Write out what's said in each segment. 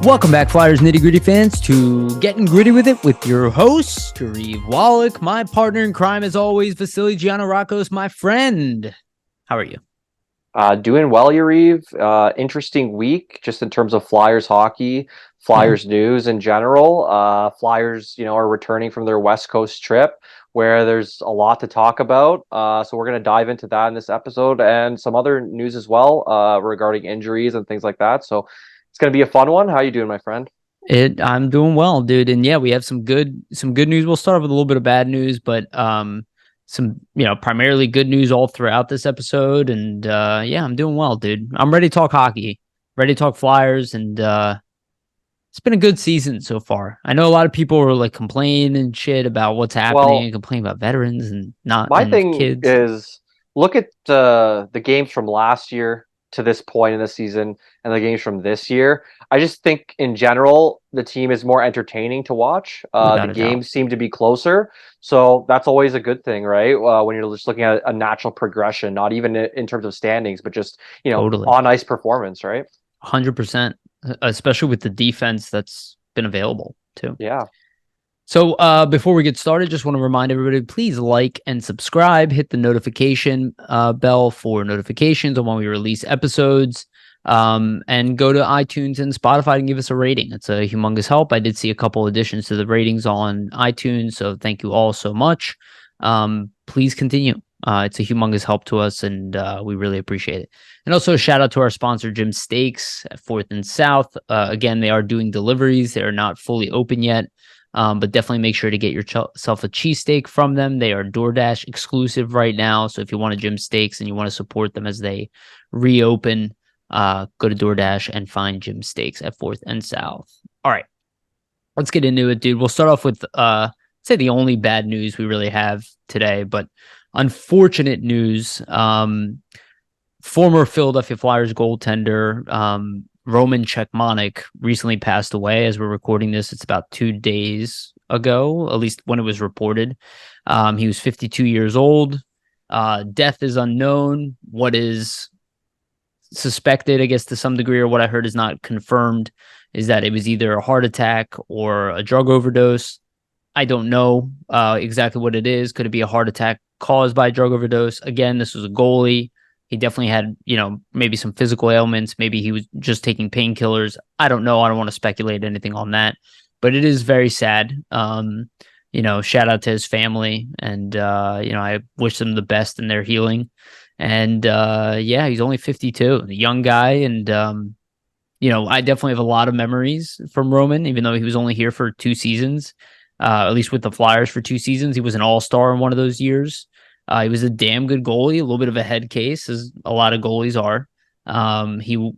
Welcome back, Flyers Nitty Gritty fans, to Getting Gritty with It with your host, Yariv, Wolok, my partner in crime, as always, Vasili, Gianarakos, my friend. How are you? Doing well, Yariv. Interesting week, just in terms of Flyers hockey, Flyers news in general. Flyers, are returning from their West Coast trip, where there's a lot to talk about. So we're going to dive into that in this episode and some other news as well, regarding injuries and things like that. So it's going to be a fun one. How you doing, my friend? I'm doing well, dude. And yeah, we have some good news. We'll start with a little bit of bad news, but some, primarily good news all throughout this episode. And yeah, I'm doing well, dude. I'm ready to talk hockey, ready to talk Flyers, and it's been a good season so far. I know a lot of people were like complaining and shit about what's happening Well, and complaining about veterans and not my and thing kids. is look at the games from last year to this point in the season and the games from this year. I just think in general the team is more entertaining to watch. The Without a doubt. games seem to be closer, so that's always a good thing, right? When you're just looking at a natural progression, not even in terms of standings, but just Totally. on ice performance, right? 100%, especially with the defense that's been available too. Yeah. So before we get started, just want to remind everybody, please like and subscribe, hit the notification bell for notifications on when we release episodes, and go to iTunes and Spotify and give us a rating. It's a humongous help. I did see a couple additions to the ratings on iTunes, so thank you all so much. Please continue. It's a humongous help to us, and we really appreciate it. And also a shout out to our sponsor, Jim Steaks at 4th and South. Again, they are doing deliveries. They are not fully open yet. But definitely make sure to get yourself a cheesesteak from them. They are DoorDash exclusive right now. So if you want a Jim Steaks and you want to support them as they reopen, go to DoorDash and find Jim Steaks at 4th and South. All right, let's get into it, dude. We'll start off with, say the only bad news we really have today, but unfortunate news. Former Philadelphia Flyers goaltender, Roman Cechmanek recently passed away. As we're recording this, it's about 2 days ago, at least when it was reported. He was 52 years old. Death is unknown. What is suspected, I guess, to some degree, or what I heard is not confirmed, is that it was either a heart attack or a drug overdose. I don't know exactly what it is. Could it be a heart attack caused by a drug overdose? Again, this was a goalie. He definitely had, maybe some physical ailments. Maybe he was just taking painkillers. I don't know. I don't want to speculate anything on that, but it is very sad. Shout out to his family, and I wish them the best in their healing. And yeah, he's only 52, a young guy, and I definitely have a lot of memories from Roman, even though he was only here for 2 seasons, at least with the Flyers for 2 seasons. He was an all-star in one of those years. He was a damn good goalie, a little bit of a head case, as a lot of goalies are. He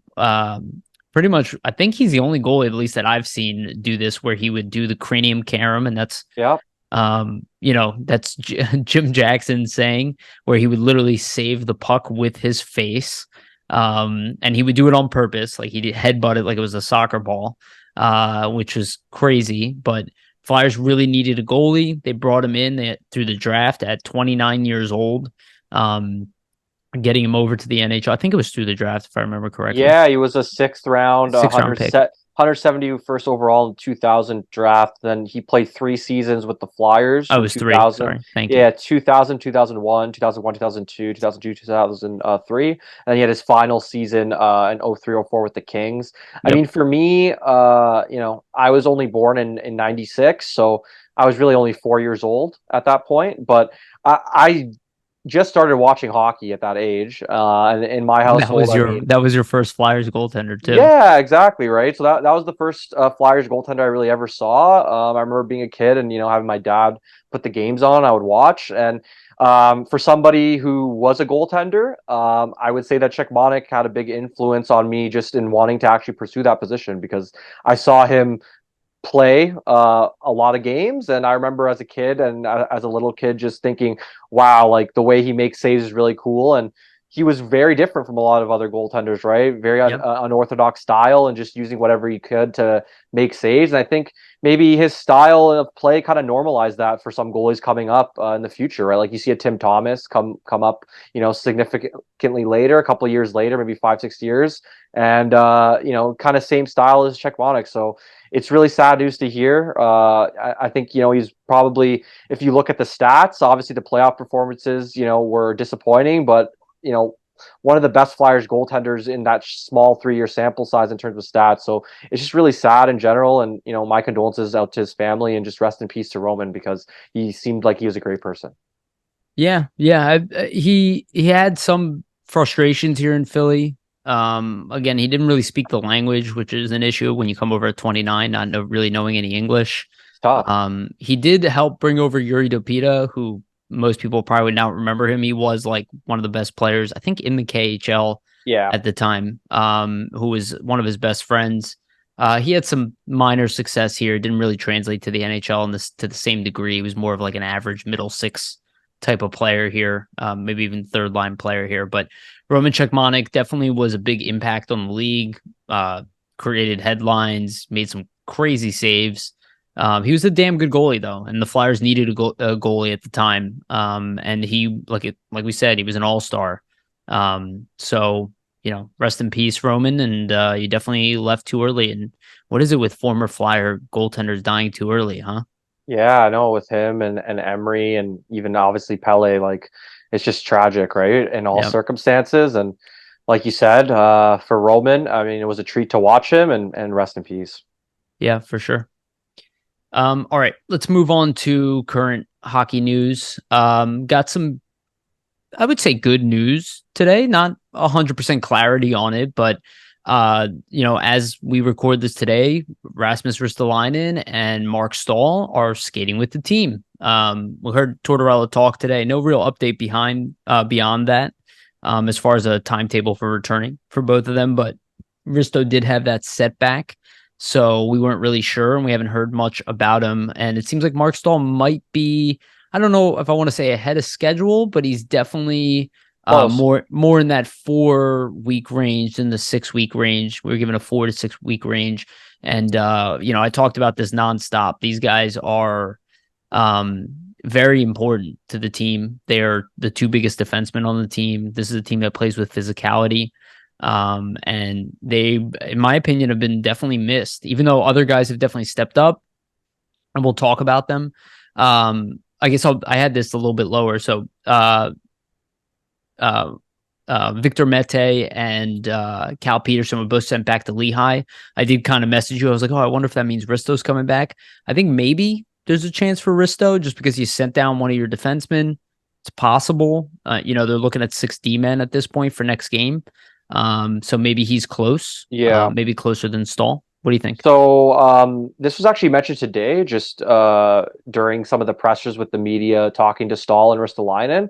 pretty much, I think he's the only goalie, at least that I've seen, do this, where he would do the cranium carom, and that's, Yeah. That's Jim Jackson saying, where he would literally save the puck with his face, and he would do it on purpose, like he'd headbutt it like it was a soccer ball, which was crazy, but Flyers really needed a goalie. They brought him in through the draft at 29 years old, getting him over to the NHL. I think it was through the draft, if I remember correctly. Yeah, he was a sixth round, pick. 171st overall in 2000 draft. Then he played 3 seasons with the Flyers. Oh, it was 3. Sorry. Thank you. Yeah, 2000, 2001, 2001, 2002, 2002, 2003. And then he had his final season in 03-04 with the Kings. I mean, for me, I was only born in 96, so I was really only 4 years old at that point. But I just started watching hockey at that age, and in my household, that was your first Flyers goaltender too. Yeah, exactly, right. So that was the first Flyers goaltender I really ever saw. I remember being a kid and having my dad put the games on. I would watch, and for somebody who was a goaltender, I would say that Cechmanek had a big influence on me just in wanting to actually pursue that position, because I saw him play a lot of games, and I remember as a kid and as a little kid just thinking, wow, like the way he makes saves is really cool. And he was very different from a lot of other goaltenders, right? Very Yep. unorthodox style and just using whatever he could to make saves. And I think maybe his style of play kind of normalized that for some goalies coming up in the future, right? Like you see a Tim Thomas come up, significantly later, a couple of years later, maybe 5, 6 years, and kind of same style as Czechmonic. So it's really sad news to hear. I think he's probably, if you look at the stats, obviously the playoff performances were disappointing, but one of the best Flyers goaltenders in that small 3-year sample size in terms of stats. So it's just really sad in general. And, my condolences out to his family and just rest in peace to Roman because he seemed like he was a great person. Yeah. Yeah. He had some frustrations here in Philly. Again, he didn't really speak the language, which is an issue when you come over at 29, really knowing any English. It's tough. He did help bring over Yuri Dopita, who most people probably would not remember him. He was like one of the best players, I think, in the KHL Yeah. at the time, who was one of his best friends. He had some minor success here. It didn't really translate to the NHL to the same degree. He was more of like an average middle six type of player here, maybe even third line player here. But Roman Czechmonic definitely was a big impact on the league, created headlines, made some crazy saves. He was a damn good goalie though, and the Flyers needed a goalie at the time. And he, like we said, he was an all-star. So rest in peace, Roman. And you definitely left too early. And what is it with former Flyer goaltenders dying too early, huh? Yeah, I know with him and Emery and even obviously Pele, like it's just tragic, right? In all Yep. circumstances. And like you said, for Roman, I mean, it was a treat to watch him and rest in peace. Yeah, for sure. All right, let's move on to current hockey news. Got some, I would say, good news today. Not 100% clarity on it, but as we record this today, Rasmus Ristolainen and Mark Stahl are skating with the team. We heard Tortorella talk today. No real update beyond that, as far as a timetable for returning for both of them. But Risto did have that setback, so we weren't really sure, and we haven't heard much about him. And it seems like Mark Stahl might be, I don't know if I want to say ahead of schedule, but he's definitely Close. more in that 4-week range than the 6-week range. We were given a 4 to 6 week range. And, I talked about this nonstop. These guys are very important to the team. They're the two biggest defensemen on the team. This is a team that plays with physicality. And they, in my opinion, have been definitely missed, even though other guys have definitely stepped up, and we'll talk about them. I guess I had this a little bit lower. So, Victor Mete and Cal Peterson were both sent back to Lehigh. I did kind of message you. I was like, oh, I wonder if that means Risto's coming back. I think maybe there's a chance for Risto just because you sent down one of your defensemen. It's possible. They're looking at 6 D-men at this point for next game. So maybe he's close. Yeah. Maybe closer than Stahl. What do you think? So this was actually mentioned today, just during some of the pressers with the media talking to Stahl and Ristolainen.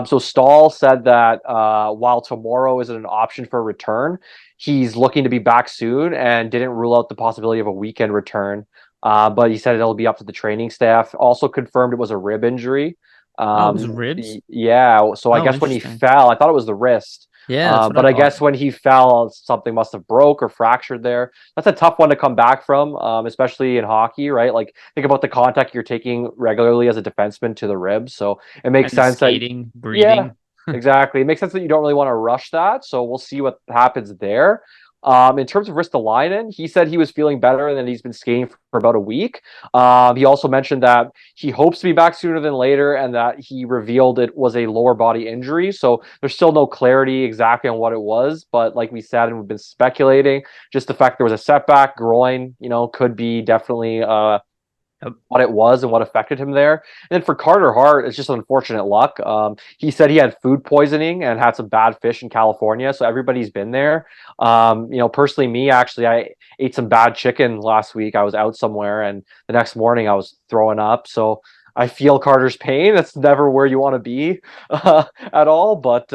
So Stahl said that while tomorrow isn't an option for a return, he's looking to be back soon and didn't rule out the possibility of a weekend return. But he said it'll be up to the training staff. Also confirmed it was a rib injury. It was ribs. Yeah. So I Oh, guess when he interesting. fell, I thought it was the wrist. Yeah, that's what But I I thought. guess when he fell, something must have broke or fractured there. That's a tough one to come back from, especially in hockey, right? Like think about the contact you're taking regularly as a defenseman to the ribs. So it makes And the sense that, skating, yeah, breathing. exactly. It makes sense that you don't really want to rush that. So we'll see what happens there. In terms of Ristolainen, he said he was feeling better and that he's been skating for about a week. He also mentioned that he hopes to be back sooner than later and that he revealed it was a lower body injury. So there's still no clarity exactly on what it was. But like we said, and we've been speculating, just the fact there was a setback, groin, could be definitely what it was and what affected him there. And then for Carter Hart, it's just unfortunate luck. He said he had food poisoning and had some bad fish in California. So everybody's been there. Personally, me, actually, I ate some bad chicken last week. I was out somewhere and the next morning I was throwing up. So I feel Carter's pain. That's never where you want to be at all. But,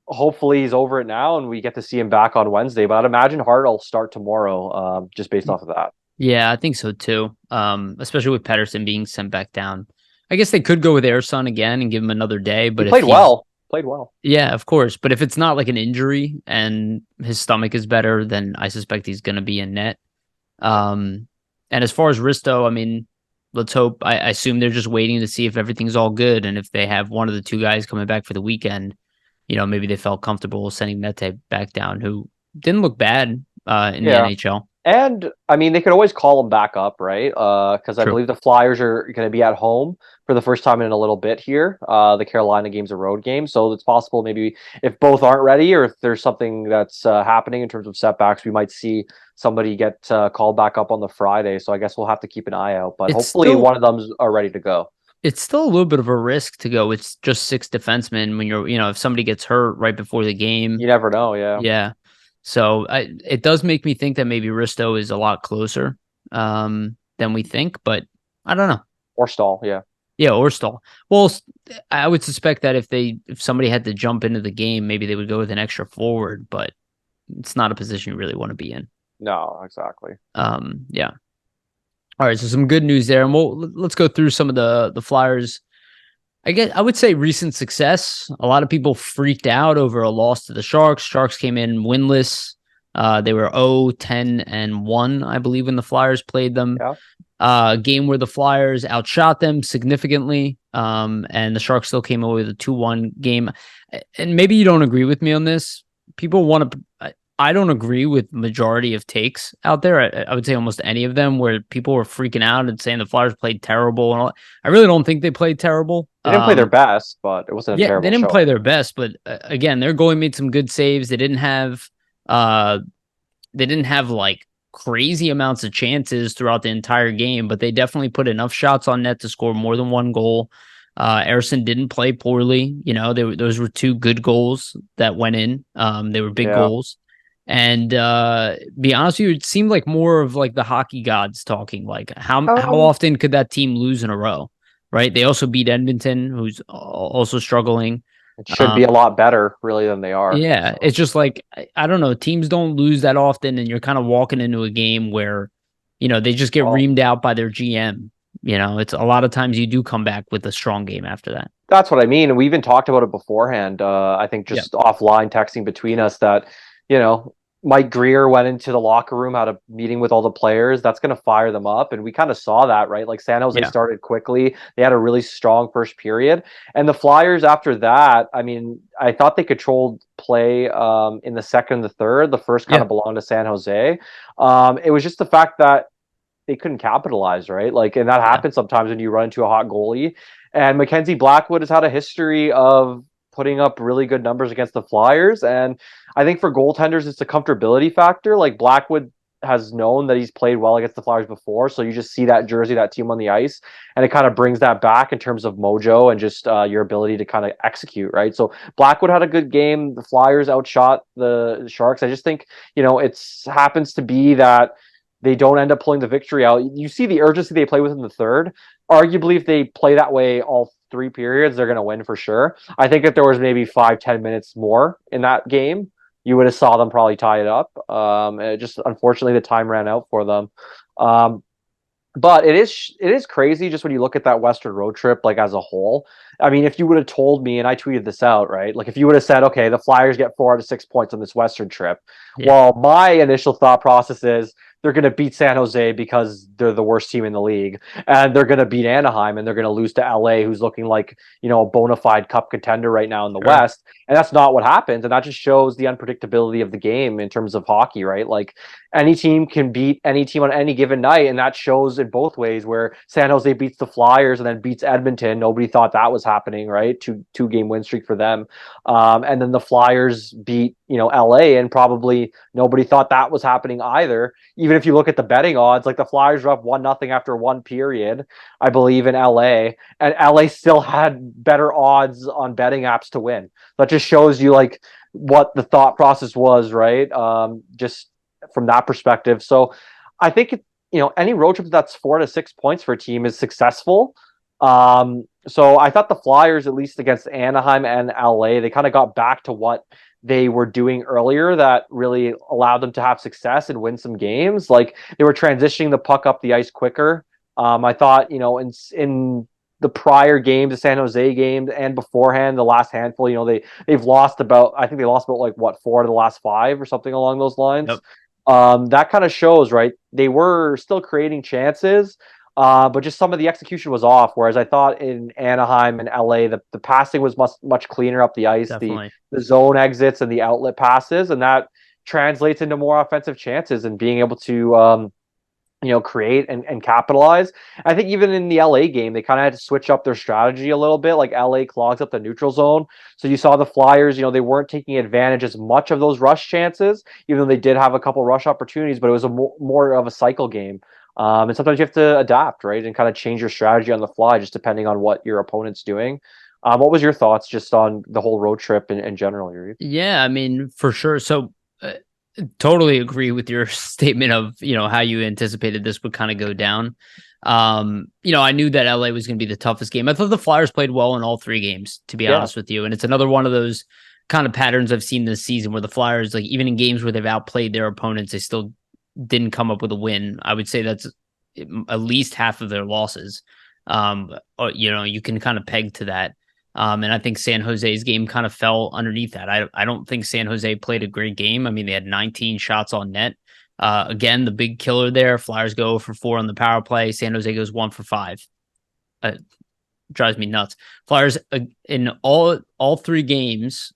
hopefully he's over it now and we get to see him back on Wednesday. But I'd imagine Hart will start tomorrow just based off of that. Yeah, I think so too. Especially with Pedersen being sent back down. I guess they could go with Erson again and give him another day, He but if played he's well. played well. Yeah, of course. But if it's not like an injury and his stomach is better, then I suspect he's going to be in net. Um, and as far as Risto, I mean, let's hope. I assume they're just waiting to see if everything's all good, and if they have one of the two guys coming back for the weekend, maybe they felt comfortable sending Mete back down, who didn't look bad in the Yeah. NHL. And I mean, they could always call him back up, right? Because I True. believe the Flyers are going to be at home for the first time in a little bit here. The Carolina game's a road game, so it's possible maybe if both aren't ready or if there's something that's happening in terms of setbacks, we might see somebody get called back up on the Friday. So I guess we'll have to keep an eye out. But It's hopefully, still one of them's are ready to go. it's still a little bit of a risk to go with just six defensemen when if somebody gets hurt right before the game. You never know, yeah. Yeah. So it does make me think that maybe Risto is a lot closer than we think, but I don't know. Or Stahl, yeah. Yeah, or Stahl. Well, I would suspect that if somebody had to jump into the game, maybe they would go with an extra forward, but it's not a position you really want to be in. No, exactly. Yeah. All right, so some good news there, and let's go through some of the Flyers. I guess I would say recent success. A lot of people freaked out over a loss to the Sharks. Sharks came in winless. They were 0-10-1, I believe, when the Flyers played them. Yeah. Game where the Flyers outshot them significantly, and the Sharks still came away with a 2-1 game. And maybe you don't agree with me on this. People want to. I don't agree with majority of takes out there. I would say almost any of them where people were freaking out and saying the Flyers played terrible. And all. I really don't think they played terrible. They didn't play their best, but it wasn't a terrible they didn't show. play their best, but again, their goalie made some good saves. They didn't have like crazy amounts of chances throughout the entire game, but they definitely put enough shots on net to score more than one goal. Ersson didn't play poorly. Those were two good goals that went in. They were big goals. And be honest with you, it seemed like more of like the hockey gods talking. Like how often could that team lose in a row? Right? They also beat Edmonton, who's also struggling. It should be a lot better, really, than they are. Yeah, so. It's just like I don't know. Teams don't lose that often, and you're kind of walking into a game where, they just get reamed out by their GM. It's a lot of times you do come back with a strong game after that. That's what I mean. We even talked about it beforehand. I think just offline texting between us that, Mike Greer went into the locker room, had a meeting with all the players. That's going to fire them up. And we kind of saw that, right? Like San Jose started quickly. They had a really strong first period. And the Flyers after that, I mean, I thought they controlled play in the second and the third. The first kind of belonged to San Jose. It was just the fact that they couldn't capitalize, right? Like, and that happens sometimes when you run into a hot goalie. And Mackenzie Blackwood has had a history of putting up really good numbers against the Flyers. And I think for goaltenders, it's a comfortability factor. Like Blackwood has known that he's played well against the Flyers before. So you just see that jersey, that team on the ice, and it kind of brings that back in terms of mojo and just your ability to kind of execute, right? So Blackwood had a good game. The Flyers outshot the Sharks. I just think, it happens to be that they don't end up pulling the victory out. You see the urgency they play with in the third. Arguably, if they play that way all three periods, they're going to win for sure. I think if there was maybe 5-10 minutes more in that game, you would have saw them probably tie it up. Just unfortunately, the time ran out for them. But it is crazy just when you look at that Western road trip, like as a whole. I mean, if you would have told me, and I tweeted this out, right? Like if you would have said, okay, the Flyers get 4 out of 6 points on this Western trip. Well, my initial thought process is they're going to beat San Jose because they're the worst team in the league, and they're going to beat Anaheim, and they're going to lose to LA, who's looking like, a bona fide cup contender right now in the West. And that's not what happens. And that just shows the unpredictability of the game in terms of hockey, right? Like any team can beat any team on any given night. And that shows in both ways, where San Jose beats the Flyers and then beats Edmonton. Nobody thought that was happening, right? Two game win streak for them. And then the Flyers beat, LA, and probably nobody thought that was happening either. Even if you look at the betting odds, like the Flyers were up 1-0 after one period, I believe, in LA, and LA still had better odds on betting apps to win. That just shows you like what the thought process was, right? Just from that perspective. So I think any road trip that's 4 to 6 points for a team is successful. So I thought the Flyers, at least against Anaheim and LA, they kind of got back to what they were doing earlier that really allowed them to have success and win some games. Like they were transitioning the puck up the ice quicker. I thought, in the prior games, the San Jose games, and beforehand, the last handful, they've lost about, I think they lost about like what, 4 of the last 5 or something along those lines. Yep. That kind of shows, right? They were still creating chances, but just some of the execution was off. Whereas I thought in Anaheim and LA, the passing was much cleaner up the ice, Definitely. the zone exits and the outlet passes, and that translates into more offensive chances and being able to create and capitalize. I think even in the LA game, they kind of had to switch up their strategy a little bit. Like LA clogs up the neutral zone. So you saw the Flyers, they weren't taking advantage as much of those rush chances, even though they did have a couple rush opportunities, but it was a more of a cycle game. And sometimes you have to adapt, right? And kind of change your strategy on the fly, just depending on what your opponent's doing. What was your thoughts just on the whole road trip in general, Yuri? Yeah, I mean, for sure. So totally agree with your statement of, how you anticipated this would kind of go down. I knew that LA was going to be the toughest game. I thought the Flyers played well in all 3 games, to be honest with you. And it's another one of those kind of patterns I've seen this season where the Flyers, like even in games where they've outplayed their opponents, they still didn't come up with a win. I would say that's at least half of their losses. You can kind of peg to that. And I think San Jose's game kind of fell underneath that. I don't think San Jose played a great game. I mean, they had 19 shots on net. Again, the big killer there. Flyers go for 4 on the power play. San Jose goes 1 for 5. Drives me nuts. Flyers in all 3 games.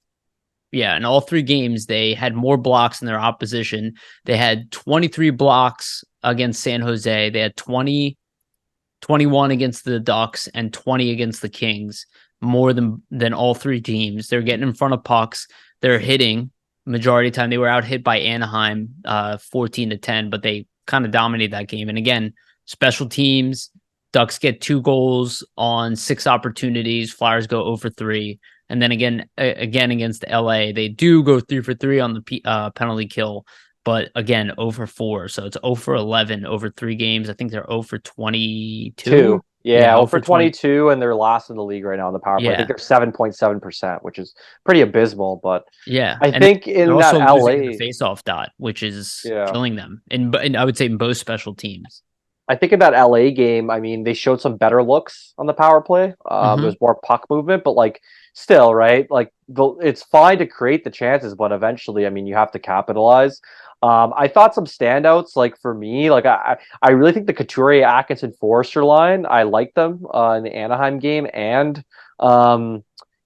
Yeah, in all 3 games, they had more blocks than their opposition. They had 23 blocks against San Jose. They had 21 against the Ducks and 20 against the Kings. More than all 3 teams. They're getting in front of pucks. They're hitting majority of the time. They were out hit by Anaheim 14-10, but they kind of dominated that game. And again, special teams, Ducks get 2 goals on 6 opportunities. Flyers go 0 for 3. And then again against LA, they do go 3 for 3 on the penalty kill, but again 0 for 4. So it's 0 for 11 over 3 games. I think they're 0 for 22. Yeah, 0 for 22, and they're last in the league right now on the power play. Yeah. I think they're 7.7%, which is pretty abysmal. But yeah, I think in that LA face-off dot, which is Yeah. killing them, and I would say in both special teams. I think in that LA game, I mean, they showed some better looks on the power play. There's more puck movement, but like still, right? Like it's fine to create the chances, but eventually, I mean, you have to capitalize. I thought some standouts, like for me, like I really think the Couturier, Atkinson, Forrester line, I like them in the Anaheim game and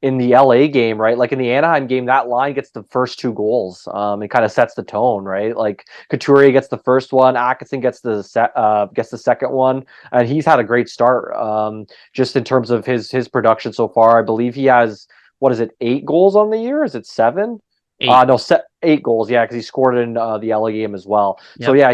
in the LA game, right? Like in the Anaheim game, that line gets the first 2 goals. It kind of sets the tone, right? Like Couturier gets the first one, Atkinson gets the second one, and he's had a great start. Just in terms of his production so far, I believe he has, what is it, 8 goals on the year? Is it 7? 8. No, 8 goals. Yeah, because he scored in the LA game as well. Yep. So yeah,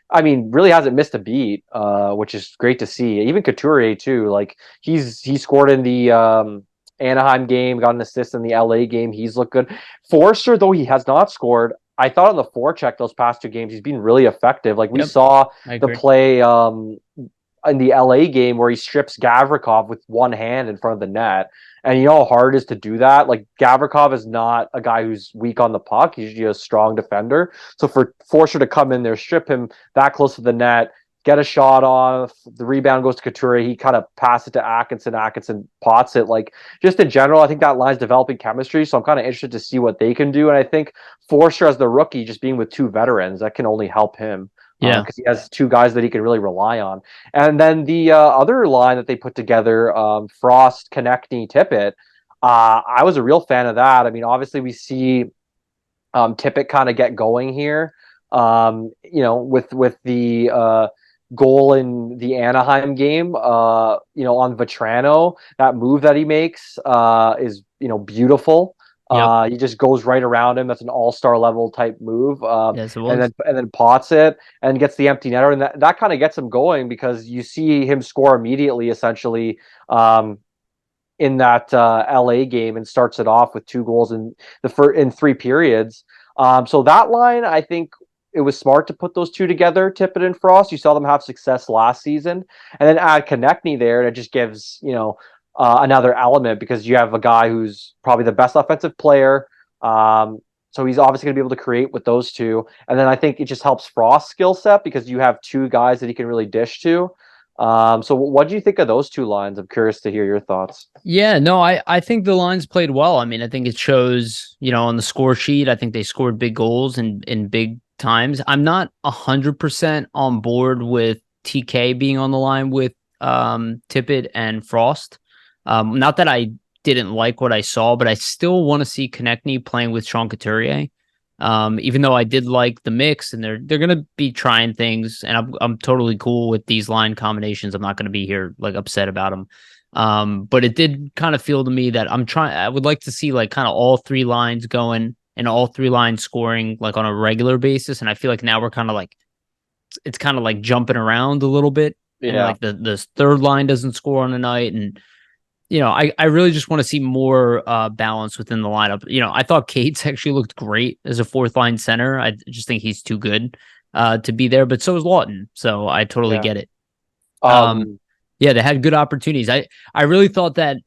I mean, really hasn't missed a beat, which is great to see. Even Couturier too. Like he scored in the Anaheim game, got an assist in the LA game. He's looked good. Forrester, though he has not scored, I thought on the forecheck those past 2 games, he's been really effective. Like we saw the play in the LA game where he strips Gavrikov with one hand in front of the net. And you know how hard it is to do that? Like Gavrikov is not a guy who's weak on the puck. He's usually a strong defender. So for Forster to come in there, strip him that close to the net, get a shot off, the rebound goes to Couturier, he kind of passes it to Atkinson pots it. Like just in general, I think that line's developing chemistry. So I'm kind of interested to see what they can do. And I think Forster as the rookie, just being with 2 veterans, that can only help him. Yeah, because he has 2 guys that he can really rely on. And then the other line that they put together, Frost, Konechny, Tippett, I was a real fan of that. I mean, obviously we see Tippett kind of get going here, with the goal in the Anaheim game, on Vetrano. That move that he makes is, beautiful. Yep. He just goes right around him. That's an all-star level type move. Yes, it was. And then pots it and gets the empty netter, and that kind of gets him going because you see him score immediately, essentially, in that LA game, and starts it off with 2 goals in 3 periods. So that line, I think it was smart to put those 2 together, Tippett and Frost. You saw them have success last season, and then add Konechny there, and it just gives another element because you have a guy who's probably the best offensive player. So he's obviously going to be able to create with those 2. And then I think it just helps Frost's skill set because you have 2 guys that he can really dish to. So what do you think of those two lines? I'm curious to hear your thoughts. Yeah, no, I think the lines played well. I mean, I think it shows, on the score sheet. I think they scored big goals in big times. I'm not 100% on board with TK being on the line with Tippett and Frost. Not that I didn't like what I saw, but I still want to see Konechny playing with Sean Couturier. Even though I did like the mix, and they're gonna be trying things, and I'm totally cool with these line combinations. I'm not gonna be here like upset about them. But it did kind of feel to me that I would like to see like kind of all three lines going and all three lines scoring like on a regular basis. And I feel like now we're kind of like, it's kind of like jumping around a little bit. And Yeah. like the third line doesn't score on a night. And, I really just want to see more balance within the lineup. I thought Cates actually looked great as a fourth line center. I just think he's too good to be there, but so is Lawton. So I totally Yeah. get it. Um, Um, yeah, they had good opportunities. I really thought that,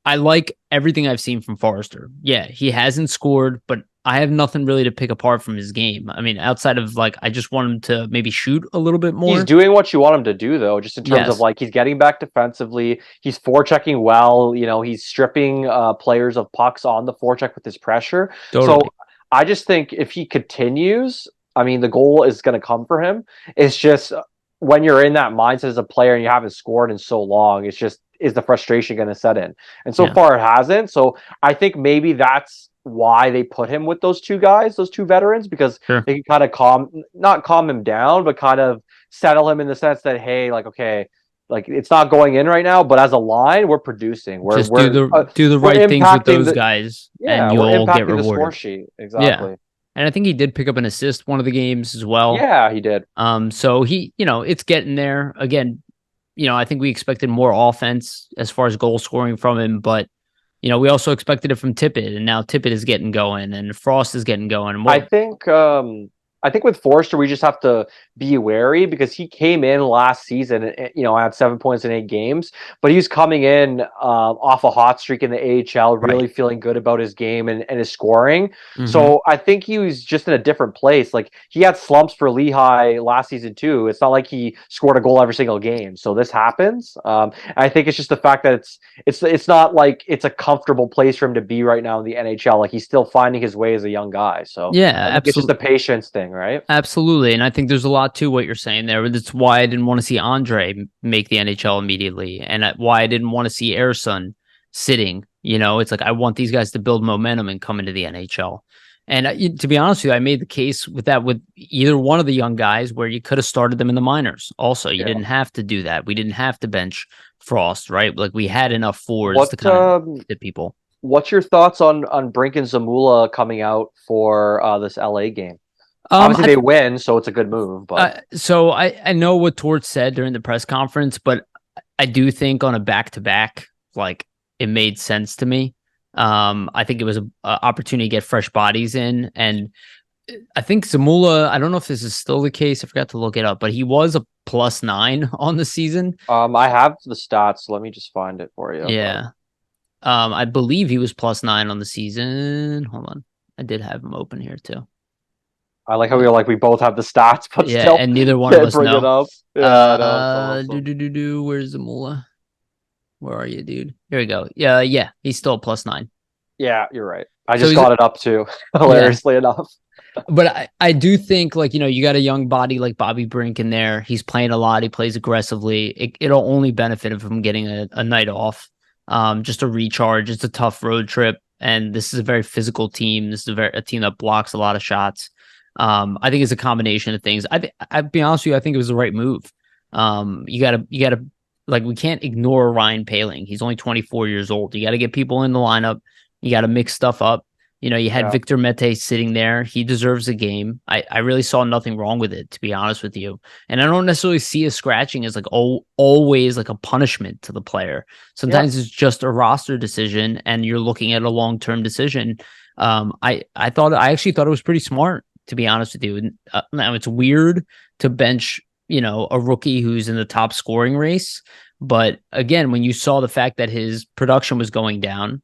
I like everything I've seen from Forrester. Yeah, he hasn't scored, but I have nothing really to pick apart from his game. I mean, outside of like, I just want him to maybe shoot a little bit he's more. doing what you want him to do, though, just in terms of Yes, like he's getting back defensively. He's forechecking well. He's stripping players of pucks on the forecheck with his pressure. So totally. I just think if he continues, I mean, the goal is going to come for him. It's just when you're in that mindset as a player and you haven't scored in so long, it's just is the frustration going to set in? And so Yeah, far, it hasn't. So I think maybe that's why they put him with those two guys, those two veterans, because sure. they can kind of not calm him down, but kind of settle him in the sense that, hey, like, okay, like it's not going in right now, but as a line, we're producing. We're Just do we're the uh, do the we're right things with impacting those the guys, and yeah, we're you'll get impacting the score rewarded. sheet. Yeah, Exactly. and I think he did pick up an assist one of the games as well. Yeah, he did. So he, it's getting there again. I think we expected more offense as far as goal scoring from him, but we also expected it from Tippett, and now Tippett is getting going, and Frost is getting going. And I what? think I think with Forrester we just have to be wary because he came in last season and had 7 points in 8 games, but he's coming in off a hot streak in the AHL, Right. really feeling good about his game and his scoring. Mm-hmm. So I think he was just in a different place. Like he had slumps for Lehigh last season too. It's not like he scored a goal every single game. So this happens. I think it's just the fact that it's not like it's a comfortable place for him to be right now in the NHL. Like he's still finding his way as a young guy. So Yeah, I think it's just a patience thing, right? absolutely. And I think there's a lot to what you're saying there. That's why I didn't want to see Andre make the NHL immediately, and why I didn't want to see Erson sitting. It's like I want these guys to build momentum and come into the NHL. And to be honest with you, I made the case with that with either one of the young guys where you could have started them in the minors. Also, you Yeah. didn't have to do that. We didn't have to bench Frost, right? Like we had enough forwards to What kind of hit people. what's your thoughts on Brink and Zamula coming out for this LA game? Um, Obviously, I they win, so it's a good move. But so I know what Torch said during the press conference, but I do think on a back to back, like it made sense to me. I think it was a opportunity to get fresh bodies in, and I think Zamula. I don't know if this is still the case. I forgot to look it up, but he was a +9 on the season. I have the stats. So let me just find it for you. Yeah. I believe he was +9 on the season. Hold on, I did have him open here too. I like how we both have the stats, but Yeah, still and neither one of can't us bring it know. up. Yeah, I know. It's awesome. Where's Zamula? Where are you, dude? Here we go. Yeah, he's still a +9. Yeah, you're right. I So just got it up too, yeah, hilariously enough. but I do think like you got a young body like Bobby Brink in there. He's playing a lot. He plays aggressively. It'll only benefit from getting a night off, just a recharge. It's a tough road trip, and this is a very physical team. This is a team that blocks a lot of shots. I think it's a combination of things. I'd be honest with you. I think it was the right move. You gotta like we can't ignore Ryan Paling. He's only 24 years old. You got to get people in the lineup. You got to mix stuff up. You had Yeah. Victor Mete sitting there. He deserves a game. I really saw nothing wrong with it, to be honest with you. And I don't necessarily see a scratching as like always like a punishment to the player. Yeah. Sometimes it's just a roster decision, and you're looking at a long-term decision. I actually thought it was pretty smart, to be honest with you. Now it's weird to bench, a rookie who's in the top scoring race. But again, when you saw the fact that his production was going down,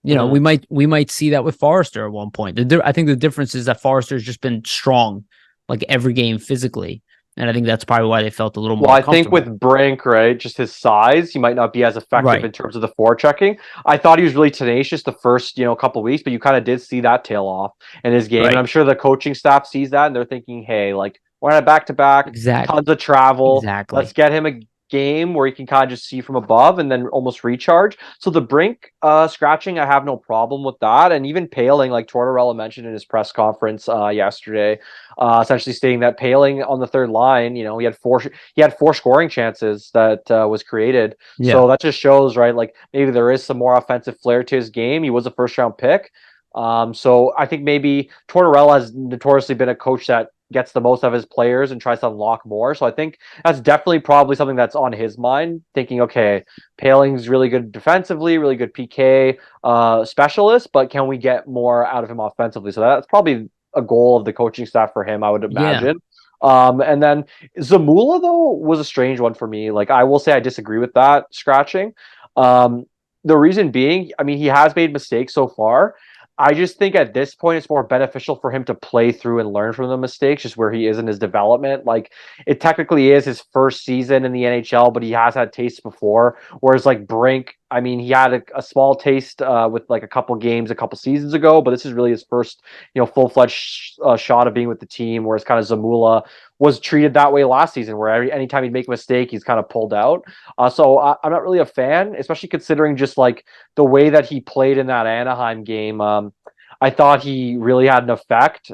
we might see that with Forrester at one point. I think the difference is that Forrester has just been strong, like every game physically, And I think that's probably why they felt a little Well, more I think comfortable. with Brink, right, just his size, he might not be as effective Right. in terms of the forechecking. I thought he was really tenacious the first, couple of weeks, but you kind of did see that tail off in his game. And Right. I'm sure the coaching staff sees that and they're thinking, hey, like, we're on a back to back, Exactly. tons of travel. Let's Exactly. get him a game where he can kind of just see from above and then almost recharge. So the Brink scratching, I have no problem with that. And even Paling, like Tortorella mentioned in his press conference yesterday, essentially stating that Paling on the third line, he had four scoring chances that was created. Yeah. So that just shows, right? Like maybe there is some more offensive flair to his game. He was a first round pick. So I think maybe Tortorella has notoriously been a coach that gets the most of his players and tries to unlock more. So I think that's definitely probably something that's on his mind, thinking, okay, Paling's really good defensively, really good PK specialist, but can we get more out of him offensively? So that's probably a goal of the coaching staff for him, I would Yeah. imagine. And then Zamula though was a strange one for me. Like I will say I disagree with that scratching. The reason being, I mean, he has made mistakes so far. I just think at this point it's more beneficial for him to play through and learn from the mistakes, just where he is in his development. Like it technically is his first season in the NHL, but he has had tastes before. Whereas like Brink, I mean, he had a small taste with like a couple games a couple seasons ago, but this is really his first, full fledged shot of being with the team. Whereas kind of Zamula was treated that way last season, where anytime he'd make a mistake, he's kind of pulled out. I'm not really a fan, especially considering just like the way that he played in that Anaheim game. I thought he really had an effect.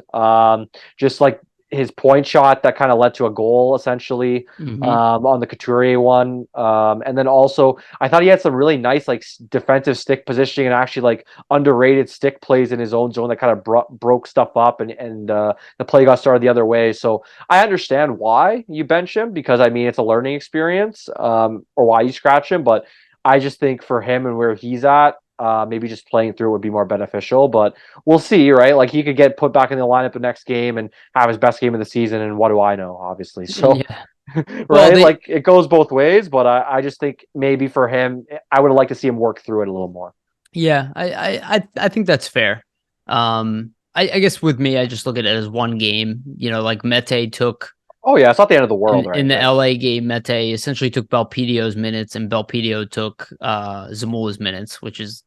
Just like his point shot that kind of led to a goal essentially Hmm. on the Couturier one. And then also I thought he had some really nice like defensive stick positioning and actually like underrated stick plays in his own zone that kind of broke stuff up and the play got started the other way. So I understand why you bench him because I mean it's a learning experience or why you scratch him, but I just think for him and where he's at, maybe just playing through would be more beneficial. But we'll see, right? Like he could get put back in the lineup the next game and have his best game of the season, and what do I know, obviously. So, Yeah. Well, right, like it goes both ways. But I just think maybe for him, I would like to see him work through it a little more. yeah, I think that's fair. I guess with me, I just look at it as one game. Like Mete took Oh yeah, it's not the end of the world or in the anything. LA game, Mete essentially took Belpedio's minutes, and Belpedio took Zamula's minutes, which is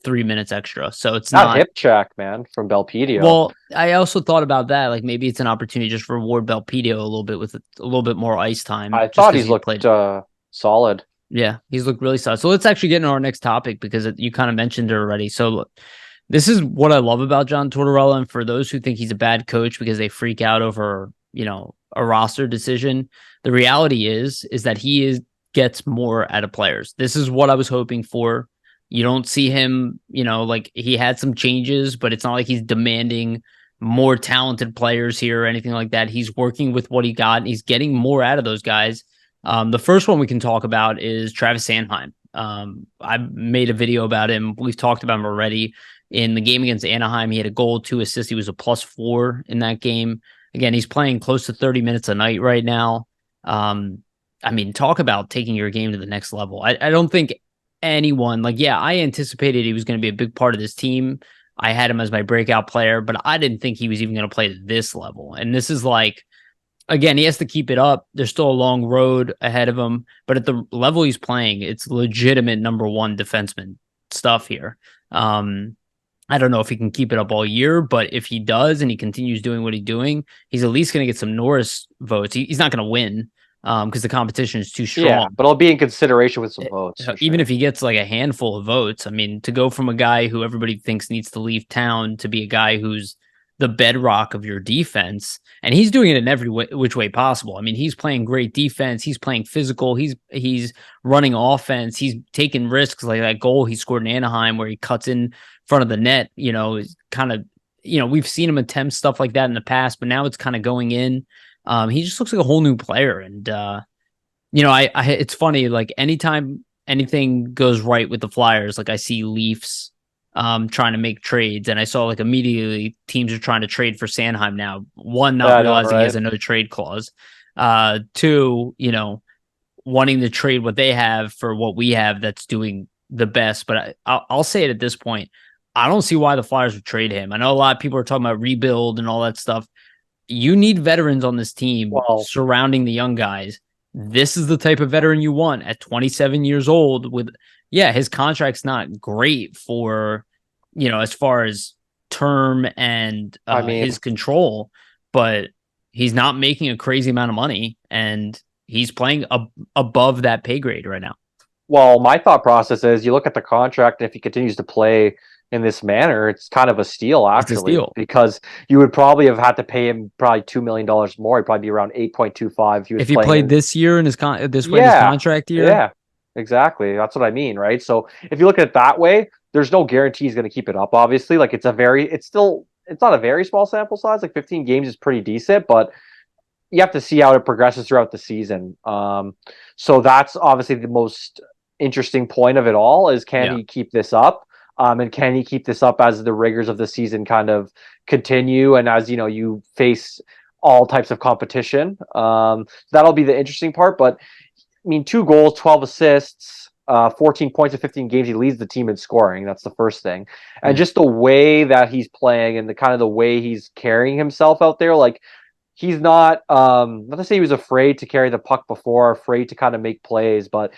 3 minutes extra. So it's That not. hip check, man, from Belpedio. Well, I also thought about that. Like maybe it's an opportunity just to reward Belpedio a little bit with a little bit more ice time, I just thought because he's he's looked played. solid. Yeah, he's looked really solid. So let's actually get into our next topic because you kind of mentioned it already. So look, this is what I love about John Tortorella, and for those who think he's a bad coach because they freak out over a roster decision, the reality is that gets more out of players. This is what I was hoping for. You don't see him, like he had some changes, but it's not like he's demanding more talented players here or anything like that. He's working with what he got, and he's getting more out of those guys. The first one we can talk about is Travis Sanheim. I made a video about him. We've talked about him already. In the game against Anaheim, he had a goal, 2 assists. He was a +4 in that game. Again, he's playing close to 30 minutes a night right now. I mean, talk about taking your game to the next level. I don't think anyone, like, yeah, I anticipated he was going to be a big part of this team. I had him as my breakout player, but I didn't think he was even going to play to this level. And this is like, again, he has to keep it up. There's still a long road ahead of him, but at the level he's playing, it's legitimate number one defenseman stuff here. I don't know if he can keep it up all year, but if he does and he continues doing what he's doing, he's at least going to get some Norris votes. He's not going to win because the competition is too Yeah, strong. but I'll be in consideration with some votes for Even sure. if he gets like a handful of votes, I mean, to go from a guy who everybody thinks needs to leave town to be a guy who's the bedrock of your defense, and he's doing it in every which way possible. I mean, he's playing great defense, he's playing physical, he's running offense, he's taking risks like that goal he scored in Anaheim where he cuts in front of the net. Is kind of we've seen him attempt stuff like that in the past, but now it's kind of going in. He just looks like a whole new player, and I it's funny, like anytime anything goes right with the Flyers, like I see Leafs trying to make trades, and I saw like immediately teams are trying to trade for Sanheim now. One, Yeah, not I know, realizing he has right? a no trade clause. Two, wanting to trade what they have for what we have that's doing the best. But I'll say it at this point. I don't see why the Flyers would trade him. I know a lot of people are talking about rebuild and all that stuff. you need veterans on this team Well, surrounding the young guys. This is the type of veteran you want at 27 years old. With yeah, his contract's not great for as far as term and I mean, his control, but he's not making a crazy amount of money, and he's playing above that pay grade right now. well, my thought process is you look at the contract, and if he continues to play in this manner, it's kind of a steal, It's a actually, steal. because you would probably have had to pay him probably $2 million more. He'd probably be around 8.25. He was If he playing played in, this year in this way in his yeah, contract year, yeah, exactly. That's what I mean, right? So if you look at it that way, there's no guarantee he's going to keep it up. Obviously, like it's not a very small sample size. Like 15 games is pretty decent, but you have to see how it progresses throughout the season. So that's obviously the most interesting point of it all is can yeah, he keep this up? And can he keep this up as the rigors of the season kind of continue and as you face all types of competition? That'll be the interesting part. But I mean, 2 goals, 12 assists, 14 points in 15 games. He leads the team in scoring. That's the first thing. And yeah, just the way that he's playing and the kind of the way he's carrying himself out there, like he's not to say he was afraid to carry the puck before, afraid to kind of make plays, but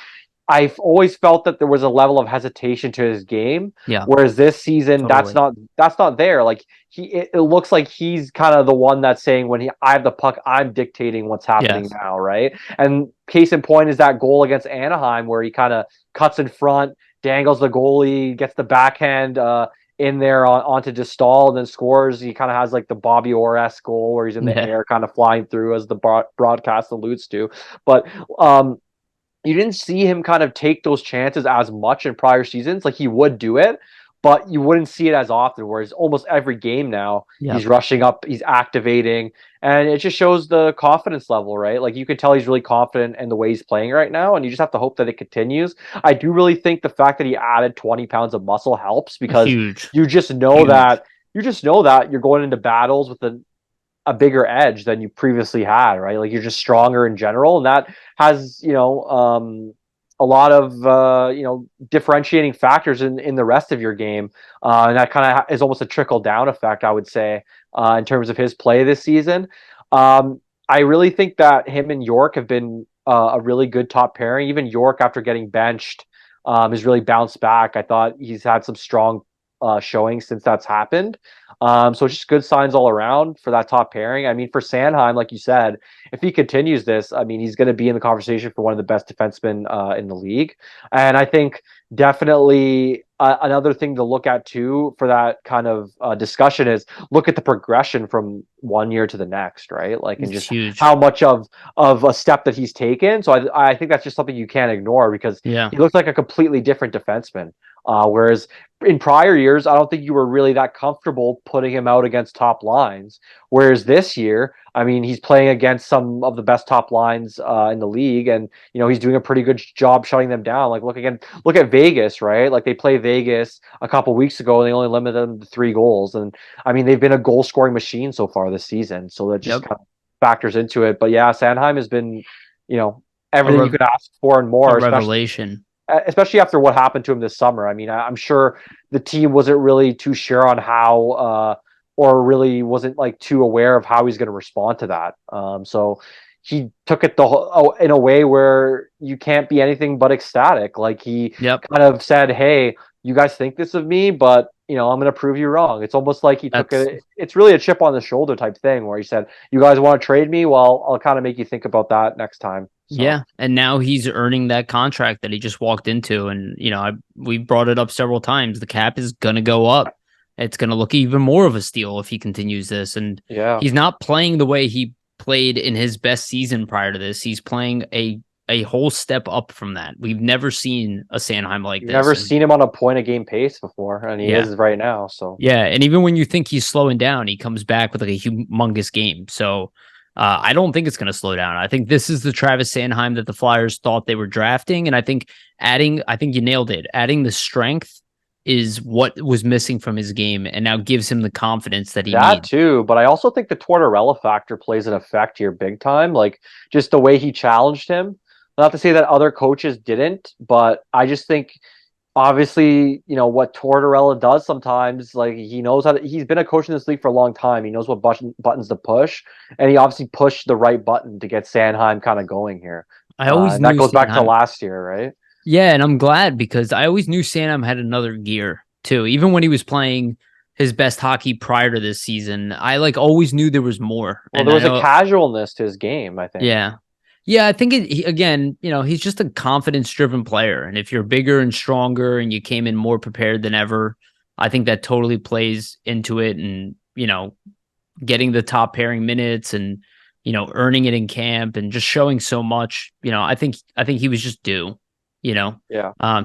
I've always felt that there was a level of hesitation to his game, yeah, whereas this season totally. that's not there. Like it looks like he's kind of the one that's saying when I have the puck, I'm dictating what's happening Yes, now, right? And case in point is that goal against Anaheim where he kind of cuts in front, dangles the goalie, gets the backhand in there onto Distal, and then scores. He kind of has like the Bobby Orr-esque goal where he's in the yeah, air, kind of flying through, as the broadcast alludes to. But you didn't see him kind of take those chances as much in prior seasons. Like he would do it, but you wouldn't see it as often. Whereas almost every game now, yeah. he's rushing up, he's activating, and it just shows the confidence level, right? Like you can tell he's really confident in the way he's playing right now, and you just have to hope that it continues. I do really think the fact that he added 20 pounds of muscle helps because Huge, you just know huge. that you're going into battles with a bigger edge than you previously had, right? Like you're just stronger in general, and that has a lot of differentiating factors in the rest of your game, and that kind of is almost a trickle down effect, I would say, in terms of his play this season. I really think that him and York have been a really good top pairing. Even York, after getting benched, has really bounced back. I thought he's had some strong showing since that's happened. So it's just good signs all around for that top pairing. I mean, for Sanheim, like you said, if he continues this, I mean, he's going to be in the conversation for one of the best defensemen in the league. And I think definitely another thing to look at too for that kind of discussion is look at the progression from one year to the next, right? Like, and It's just huge. how much of a step that he's taken. So I think that's just something you can't ignore because Yeah. he looks like a completely different defenseman. Whereas in prior years, I don't think you were really that comfortable putting him out against top lines. Whereas this year, I mean, he's playing against some of the best top lines in the league, and he's doing a pretty good job shutting them down. Like look at Vegas, right? Like they played Vegas a couple weeks ago, and they only limited them to 3 goals. And I mean, they've been a goal scoring machine so far this season, so that just Yep. kind of factors into it. But yeah, Sandheim has been, you know, A everything you rev- could ask for and a more, revelation. especially after what happened to him this summer. I mean, I'm sure the team wasn't really too sure on how, or really wasn't like too aware of how he's going to respond to that. So he took it in a way where you can't be anything but ecstatic. Like he Yep. kind of said, "Hey, you guys think this of me, but I'm going to prove you wrong." It's almost like he took That's it. It's really a chip on the shoulder type thing where he said, "You guys want to trade me? Well, I'll kind of make you think about that next time." So. Yeah, and now he's earning that contract that he just walked into, and we brought it up several times. The cap is gonna go up. It's gonna look even more of a steal if he continues this, and Yeah. he's not playing the way he played in his best season prior to this. He's playing a whole step up from that. We've never seen a Sanheim like You've this, never and seen him on a point a game pace before, and he yeah, is right now. So yeah, and even when you think he's slowing down, he comes back with like a humongous game. So I don't think it's going to slow down. I think this is the Travis Sanheim that the Flyers thought they were drafting, and I think I think you nailed it. Adding the strength is what was missing from his game, and now gives him the confidence that he that needs. too, but I also think the Tortorella factor plays an effect here big time. Like just the way he challenged him. Not to say that other coaches didn't, but I just think obviously, what Tortorella does sometimes, like he knows he's been a coach in this league for a long time. He knows what buttons to push, and he obviously pushed the right button to get Sanheim kind of going here. I always And that knew goes back to Sanheim. last year, right? Yeah, and I'm glad because I always knew Sanheim had another gear too. Even when he was playing his best hockey prior to this season, I like always knew there was more. Well, And there I was a know, casualness to his game, I think. yeah, yeah, I think again, he's just a confidence-driven player, and if you're bigger and stronger and you came in more prepared than ever, I think that totally plays into it. And getting the top pairing minutes and earning it in camp and just showing so much. I think he was just due. Yeah.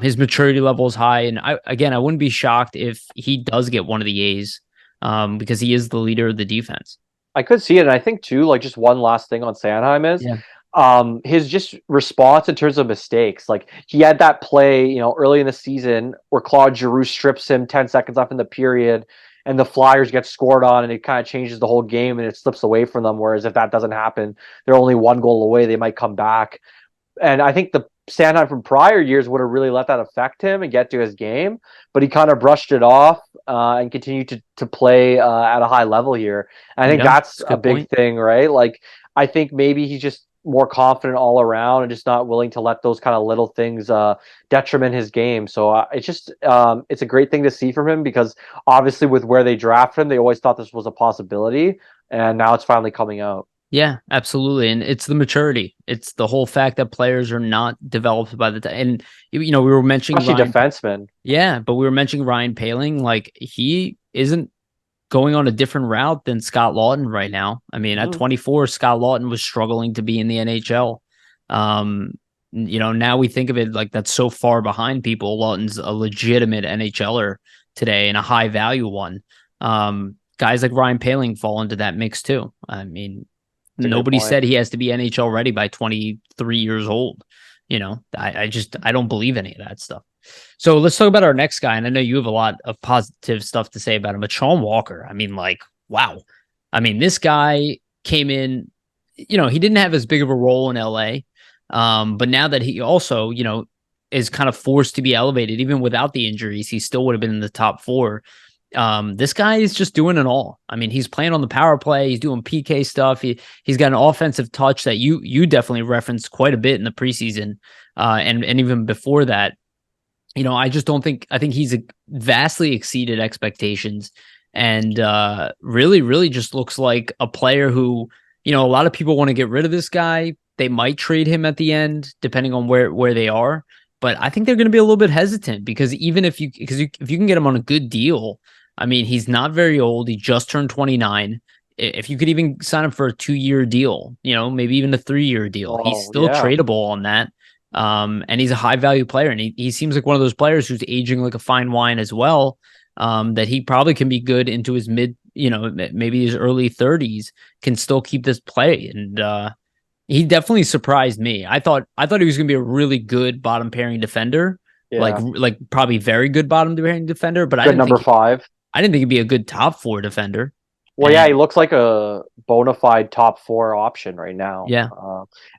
His maturity level is high, and I wouldn't be shocked if he does get one of the A's, because he is the leader of the defense. I could see it, and I think too, like just one last thing on Sanheim is Yeah, his just response in terms of mistakes. Like he had that play, early in the season where Claude Giroux strips him 10 seconds left in the period, and the Flyers get scored on, and it kind of changes the whole game, and it slips away from them. Whereas if that doesn't happen, they're only one goal away. They might come back. And I think the Sanheim from prior years would have really let that affect him and get to his game, but he kind of brushed it off and continued to play at a high level here. And I think yeah, that's that's a a good big point. thing, right? Like I think maybe he's just more confident all around and just not willing to let those kind of little things detriment his game. So it's a great thing to see from him because obviously with where they draft him, they always thought this was a possibility, and now it's finally coming out. Yeah, absolutely. And it's the maturity. It's the whole fact that players are not developed by the time. And we were mentioning Especially Ryan. defensemen. Yeah, but we were mentioning Ryan Paling. Like he isn't going on a different route than Scott Lawton right now. I mean, at Mhm. 24, Scott Lawton was struggling to be in the NHL. Um, now we think of it like that's so far behind people. Lawton's a legitimate NHLer today and a high value one. Guys like Ryan Paling fall into that mix too. I mean, It's a good nobody point. said he has to be NHL ready by 23 years old. I don't believe any of that stuff. So let's talk about our next guy. And I know you have a lot of positive stuff to say about him, but Sean Walker, I mean, like, wow. I mean, this guy came in, he didn't have as big of a role in LA. But now that he also, is kind of forced to be elevated, even without the injuries, he still would have been in the top four. This guy is just doing it all. I mean, he's playing on the power play. He's doing PK stuff. He's got an offensive touch that you definitely referenced quite a bit in the preseason, and even before that. I just don't think I think he's vastly exceeded expectations, and really, really just looks like a player who a lot of people want to get rid of this guy. They might trade him at the end, depending on where they are. But I think they're going to be a little bit hesitant because if you can get him on a good deal, I mean, he's not very old. He just turned 29. If you could even sign him for a 2-year deal, maybe even a 3-year deal, he's Oh still yeah. tradable on that. And he's a high value player, and he seems like one of those players who's aging like a fine wine as well. That he probably can be good into his maybe his early 30s, can still keep this play. And he definitely surprised me. I thought he was going to be a really good bottom pairing defender, Yeah. like probably very good bottom pairing defender. But Good number five. I didn't think he'd be a good top four defender. Well, yeah, he And looks like a bona fide top four option right now. yeah,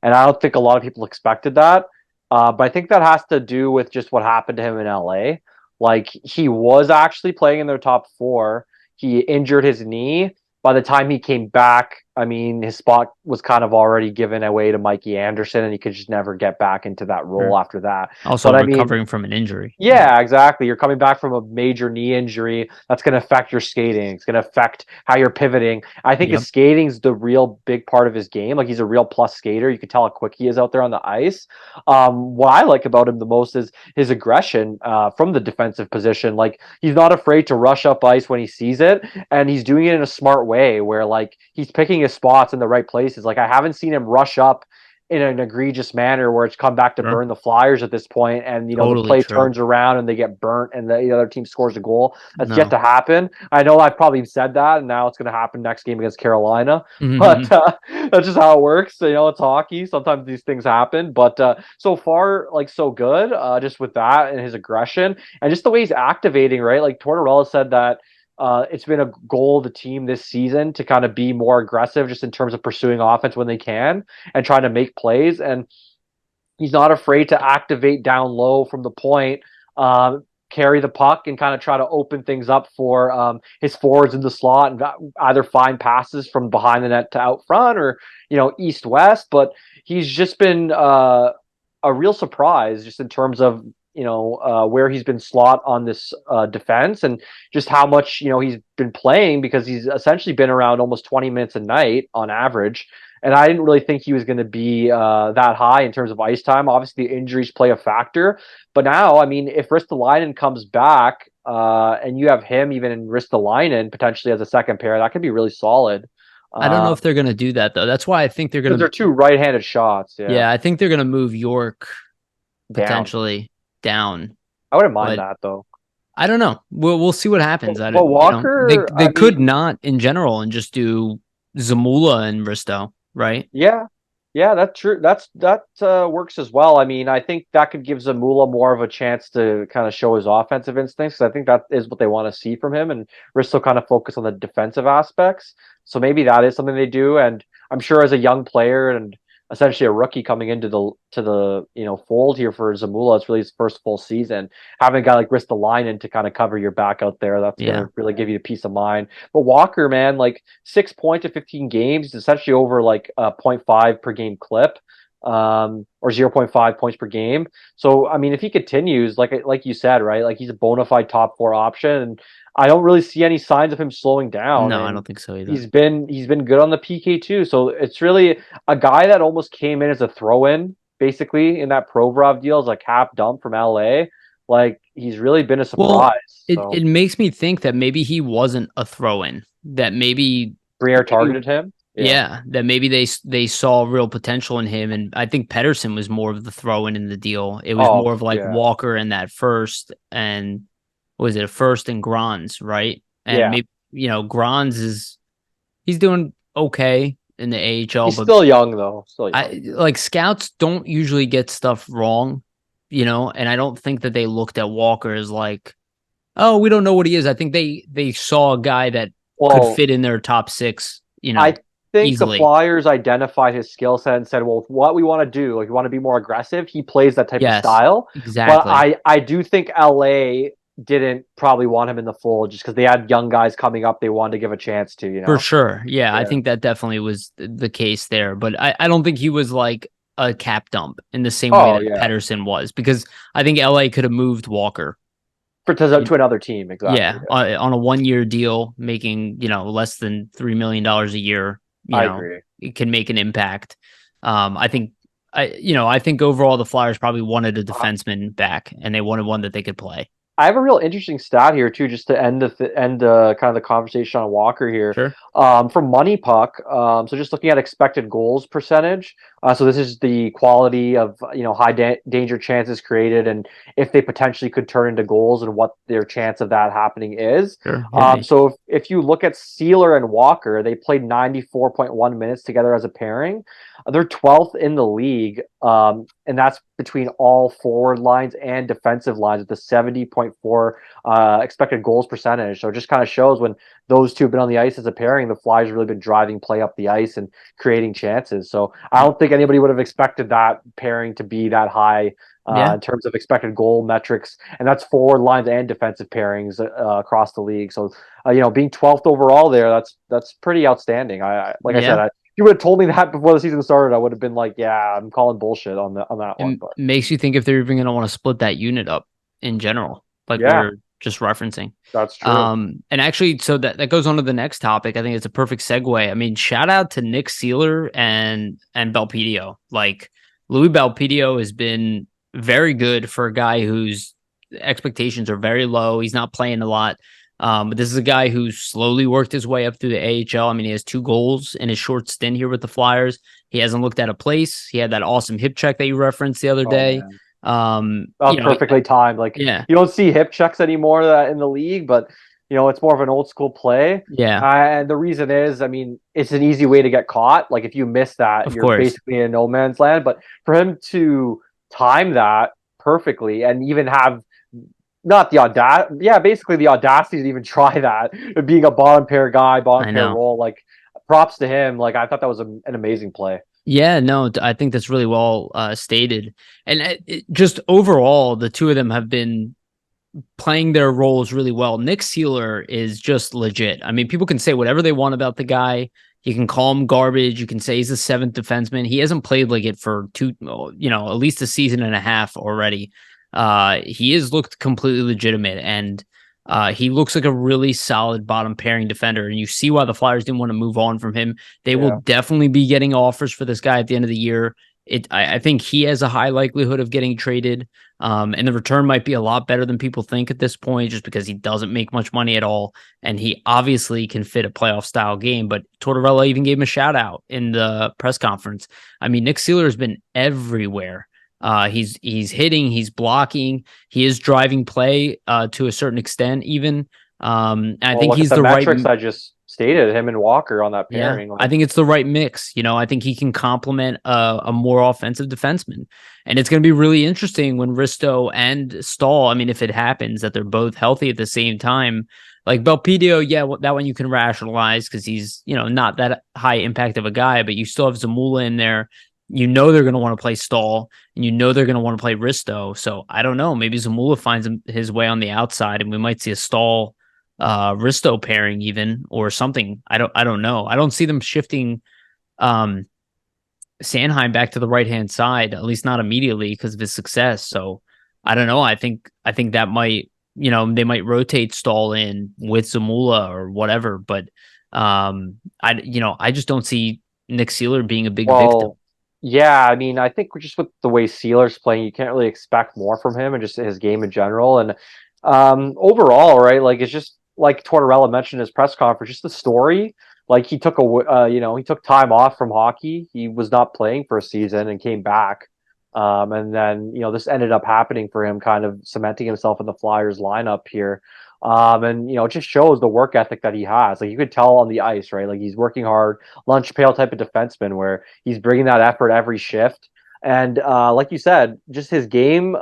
And I don't think a lot of people expected that. But I think that has to do with just what happened to him in LA. Like, he was actually playing in their top four. He injured his knee. By the time he came back, I mean, his spot was kind of already given away to Mikey Anderson, and he could just never get back into that role sure. after that. Also But I mean, recovering from an injury. Yeah, yeah, exactly. You're coming back from a major knee injury. That's going to affect your skating. It's going to affect how you're pivoting. I think his yep. skating's the real big part of his game. Like he's a real plus skater. You can tell how quick he is out there on the ice. What I like about him the most is his aggression from the defensive position. Like he's not afraid to rush up ice when he sees it, and he's doing it in a smart way where like he's picking his spots in the right places. Like I haven't seen him rush up in an egregious manner where it's come back to Sure. burn the Flyers at this point, and the Totally play true. turns around and they get burnt, and the other team scores a goal. That's yet No. to happen. I know I've probably said that, and now it's going to happen next game against Carolina, but Mhm. that's just how it works. It's hockey. Sometimes these things happen, but so far, like so good. Just with that and his aggression, and just the way he's activating. Right, like Tortorella said that it's been a goal of the team this season to kind of be more aggressive just in terms of pursuing offense when they can and trying to make plays. And he's not afraid to activate down low from the point carry the puck and kind of try to open things up for his forwards in the slot and either find passes from behind the net to out front or, east west. But he's just been a real surprise just in terms of, where he's been slot on this defense and just how much, he's been playing because he's essentially been around almost 20 minutes a night on average. And I didn't really think he was going to be that high in terms of ice time. Obviously, the injuries play a factor. But now, I mean, if Ristolainen comes back and you have him even in Ristolainen potentially as a second pair, that could be really solid. I don't know if they're going to do that, though. That's why I think they're going to. They're two right-handed shots. Yeah, I think they're going to move York potentially down. I wouldn't mind that, though. I don't know. We'll see what happens. Well, Walker, they could not in general and just do Zamula and Risto, right? Yeah, that's true. That works as well. I mean, I think that could give Zamula more of a chance to kind of show his offensive instincts. I think that is what they want to see from him, and Risto kind of focus on the defensive aspects. So maybe that is something they do. And I'm sure as a young player and essentially a rookie coming into the fold here for Zamula, it's really his first full season. Having a guy like Ristolainen to kind of cover your back out there, that's going to really give you peace of mind. But Walker, man, like 6 points to 15 games, essentially over like a 0.5 per game clip, or 0.5 points per game. So I mean, if he continues, like you said, right, like he's a bona fide top 4 option, and I don't really see any signs of him slowing down. No, I don't think so either. He's been good on the PK too. So it's really a guy that almost came in as a throw-in, basically, in that Provorov deal, as like half dump from LA. Like he's really been a surprise. Well, it makes me think that maybe he wasn't a throw-in. That maybe Briere targeted him. Yeah, that maybe they saw real potential in him, and I think Pettersson was more of the throw-in in the deal. It was more of like Walker and that first and. Was it a first and Granz, right? And maybe, Granz he's doing okay in the AHL. He's still young, though. Like scouts don't usually get stuff wrong, and I don't think that they looked at Walker as like, oh, we don't know what he is. I think they saw a guy that could fit in their top 6, I think easily. The Flyers identified his skill set and said, well, what we want to do, like, we want to be more aggressive. He plays that type of style. Exactly. But I do think LA didn't probably want him in the fold just because they had young guys coming up they wanted to give a chance to, For sure. Yeah, I think that definitely was the case there. But I don't think he was like a cap dump in the same way that Pettersson was, because I think LA could have moved Walker to another team. Exactly. Yeah, on a 1-year deal, making, less than $3 million a year. I agree. It can make an impact. I think overall the Flyers probably wanted a defenseman back, and they wanted one that they could play. I have a real interesting stat here too, just to end kind of the conversation on Walker here. Sure. From Money Puck, so just looking at expected goals percentage. So this is the quality of high danger chances created, and if they potentially could turn into goals, and what their chance of that happening is. Sure. So if you look at Sealer and Walker, they played 94.1 minutes together as a pairing. They're 12th in the league, and that's between all forward lines and defensive lines with the 70.4 expected goals percentage. So it just kind of shows when those two have been on the ice as a pairing, the Flyers have really been driving play up the ice and creating chances. So I don't think anybody would have expected that pairing to be that high in terms of expected goal metrics, and that's forward lines and defensive pairings across the league. So being 12th overall there, that's pretty outstanding. I said, you would have told me that before the season started, I would have been like, yeah, I'm calling bullshit on that one. But makes you think if they're even going to want to split that unit up in general, like we're just referencing. That's true. And actually, so that goes on to the next topic. I think it's a perfect segue. I mean, shout out to Nick Sealer and Belpedio. Like, Louis Belpedio has been very good for a guy whose expectations are very low. He's not playing a lot. But this is a guy who slowly worked his way up through the AHL. I mean, he has 2 goals in his short stint here with the Flyers. He hasn't looked at a place. He had that awesome hip check that you referenced the other day. Man. Perfectly timed. Like, you don't see hip checks anymore in the league, but it's more of an old school play. Yeah. And the reason is, I mean, it's an easy way to get caught. Like, if you miss that, you're basically in no man's land. But for him to time that perfectly and even have not the basically the audacity to even try that, being a bottom pair guy, bottom pair role, like, props to him. Like, I thought that was an amazing play. Yeah, no, I think that's really well stated. And just overall, the two of them have been playing their roles really well. Nick Seeler is just legit. I mean, people can say whatever they want about the guy. You can call him garbage. You can say he's a seventh defenseman. He hasn't played like it for at least a season and a half already. He has looked completely legitimate, and he looks like a really solid bottom pairing defender. And you see why the Flyers didn't want to move on from him. They will definitely be getting offers for this guy at the end of the year. I think he has a high likelihood of getting traded. And the return might be a lot better than people think at this point, just because he doesn't make much money at all. And he obviously can fit a playoff style game, but Tortorella even gave him a shout out in the press conference. I mean, Nick Seeler has been everywhere. He's hitting, he's blocking, he is driving play to a certain extent even. I think he's the metrics I just stated, him and Walker on that pairing. Yeah, I think it's the right mix. I think he can complement a more offensive defenseman. And it's going to be really interesting when Risto and Stahl, I mean, if it happens that they're both healthy at the same time, like Belpedio, that one you can rationalize because he's, not that high impact of a guy, but you still have Zamula in there. They're going to want to play Stahl, and they're going to want to play Risto. So I don't know. Maybe Zamula finds his way on the outside, and we might see a Stahl Risto pairing even, or something. I don't know. I don't see them shifting Sanheim back to the right hand side, at least not immediately because of his success. So I don't know. I think that might, they might rotate Stahl in with Zamula or whatever, but I just don't see Nick Seeler being a big victim. Yeah, I mean, I think just with the way Sealer's playing, you can't really expect more from him and just his game in general. And overall, right, like it's just like Tortorella mentioned in his press conference, just the story. Like he took he took time off from hockey. He was not playing for a season and came back. And then, this ended up happening for him, kind of cementing himself in the Flyers lineup here. And it just shows the work ethic that he has. Like you could tell on the ice, right? Like he's working hard, lunch pail type of defenseman where he's bringing that effort every shift. And like you said, just his game,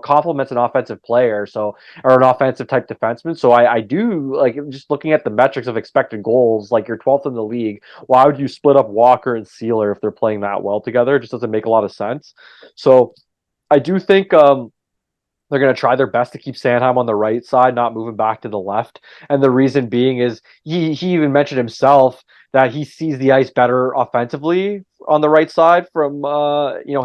complements an offensive player, or an offensive type defenseman. So I do like just looking at the metrics of expected goals. Like you're 12th in the league. Why would you split up Walker and Sealer if they're playing that well together? It just doesn't make a lot of sense. So I do think they're going to try their best to keep Sanheim on the right side, not moving back to the left. And the reason being is he even mentioned himself that he sees the ice better offensively on the right side from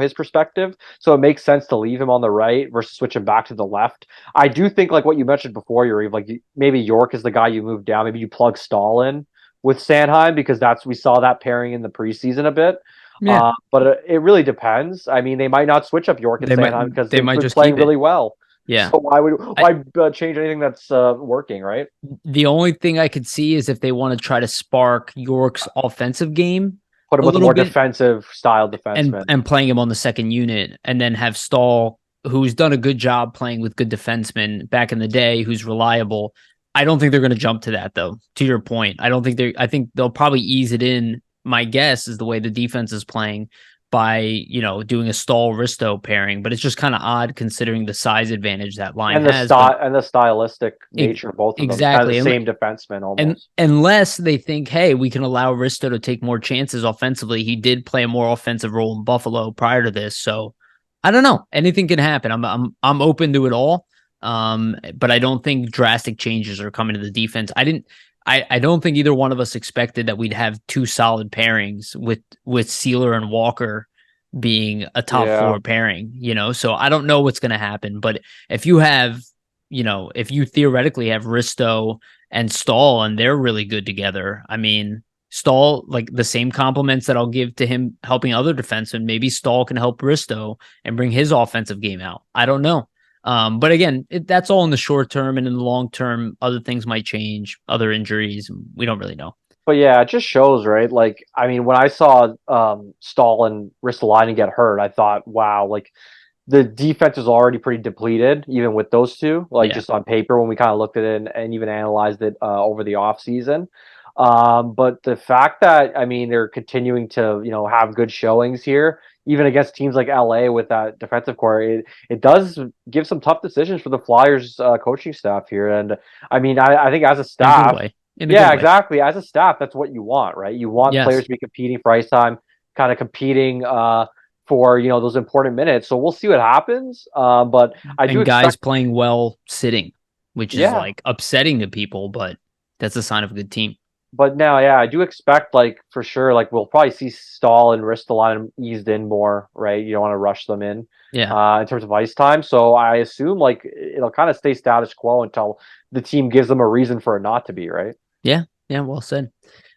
his perspective. So it makes sense to leave him on the right versus switch him back to the left. I do think, like what you mentioned before, Yariv, like maybe York is the guy you move down. Maybe you plug Stahl in with Sanheim because we saw that pairing in the preseason a bit. Yeah. But it really depends. I mean, they might not switch up York and Sanheim because they might just playing really well. Yeah. So why change anything that's working, right? The only thing I could see is if they want to try to spark York's offensive game, put him with a more defensive style defenseman, and playing him on the second unit, and then have Stahl, who's done a good job playing with good defensemen back in the day, who's reliable. I don't think they're going to jump to that, though. To your point, I think they'll probably ease it in. My guess is the way the defense is playing by, doing a Stahl Risto pairing, but it's just kind of odd considering the size advantage that line and has. And the stylistic nature of both of them. Exactly. Kind of the same defenseman almost. And unless they think, hey, we can allow Risto to take more chances offensively. He did play a more offensive role in Buffalo prior to this. So I don't know. Anything can happen. I'm open to it all. But I don't think drastic changes are coming to the defense. I don't think either one of us expected that we'd have two solid pairings with Sealer and Walker being a top four pairing, so I don't know what's going to happen. But if you have, if you theoretically have Risto and Stahl and they're really good together, I mean, Stahl, like the same compliments that I'll give to him helping other defensemen, maybe Stahl can help Risto and bring his offensive game out. I don't know. But again, that's all in the short term, and in the long term, other things might change, other injuries. We don't really know. But yeah, it just shows, right? Like, I mean, when I saw Stahl and Ristolainen get hurt, I thought, wow, like the defense is already pretty depleted, even with those two, just on paper when we kind of looked at it and even analyzed it over the offseason. But the fact that, I mean, they're continuing to, have good showings here, even against teams like LA with that defensive core, it does give some tough decisions for the Flyers coaching staff here. And I mean, I think as a staff, exactly. As a staff, that's what you want, right? You want players to be competing for ice time, kind of competing, for those important minutes. So we'll see what happens. But I do And guys expect, playing well sitting, which is yeah. like upsetting to people, but that's a sign of a good team. But now, yeah, I do expect like for sure, like we'll probably see Stahl and Ristolainen eased in more, right? You don't want to rush them Yeah. in terms of ice time. So I assume like it'll kind of stay status quo until the team gives them a reason for it not to be, right? Yeah. Yeah. Well said.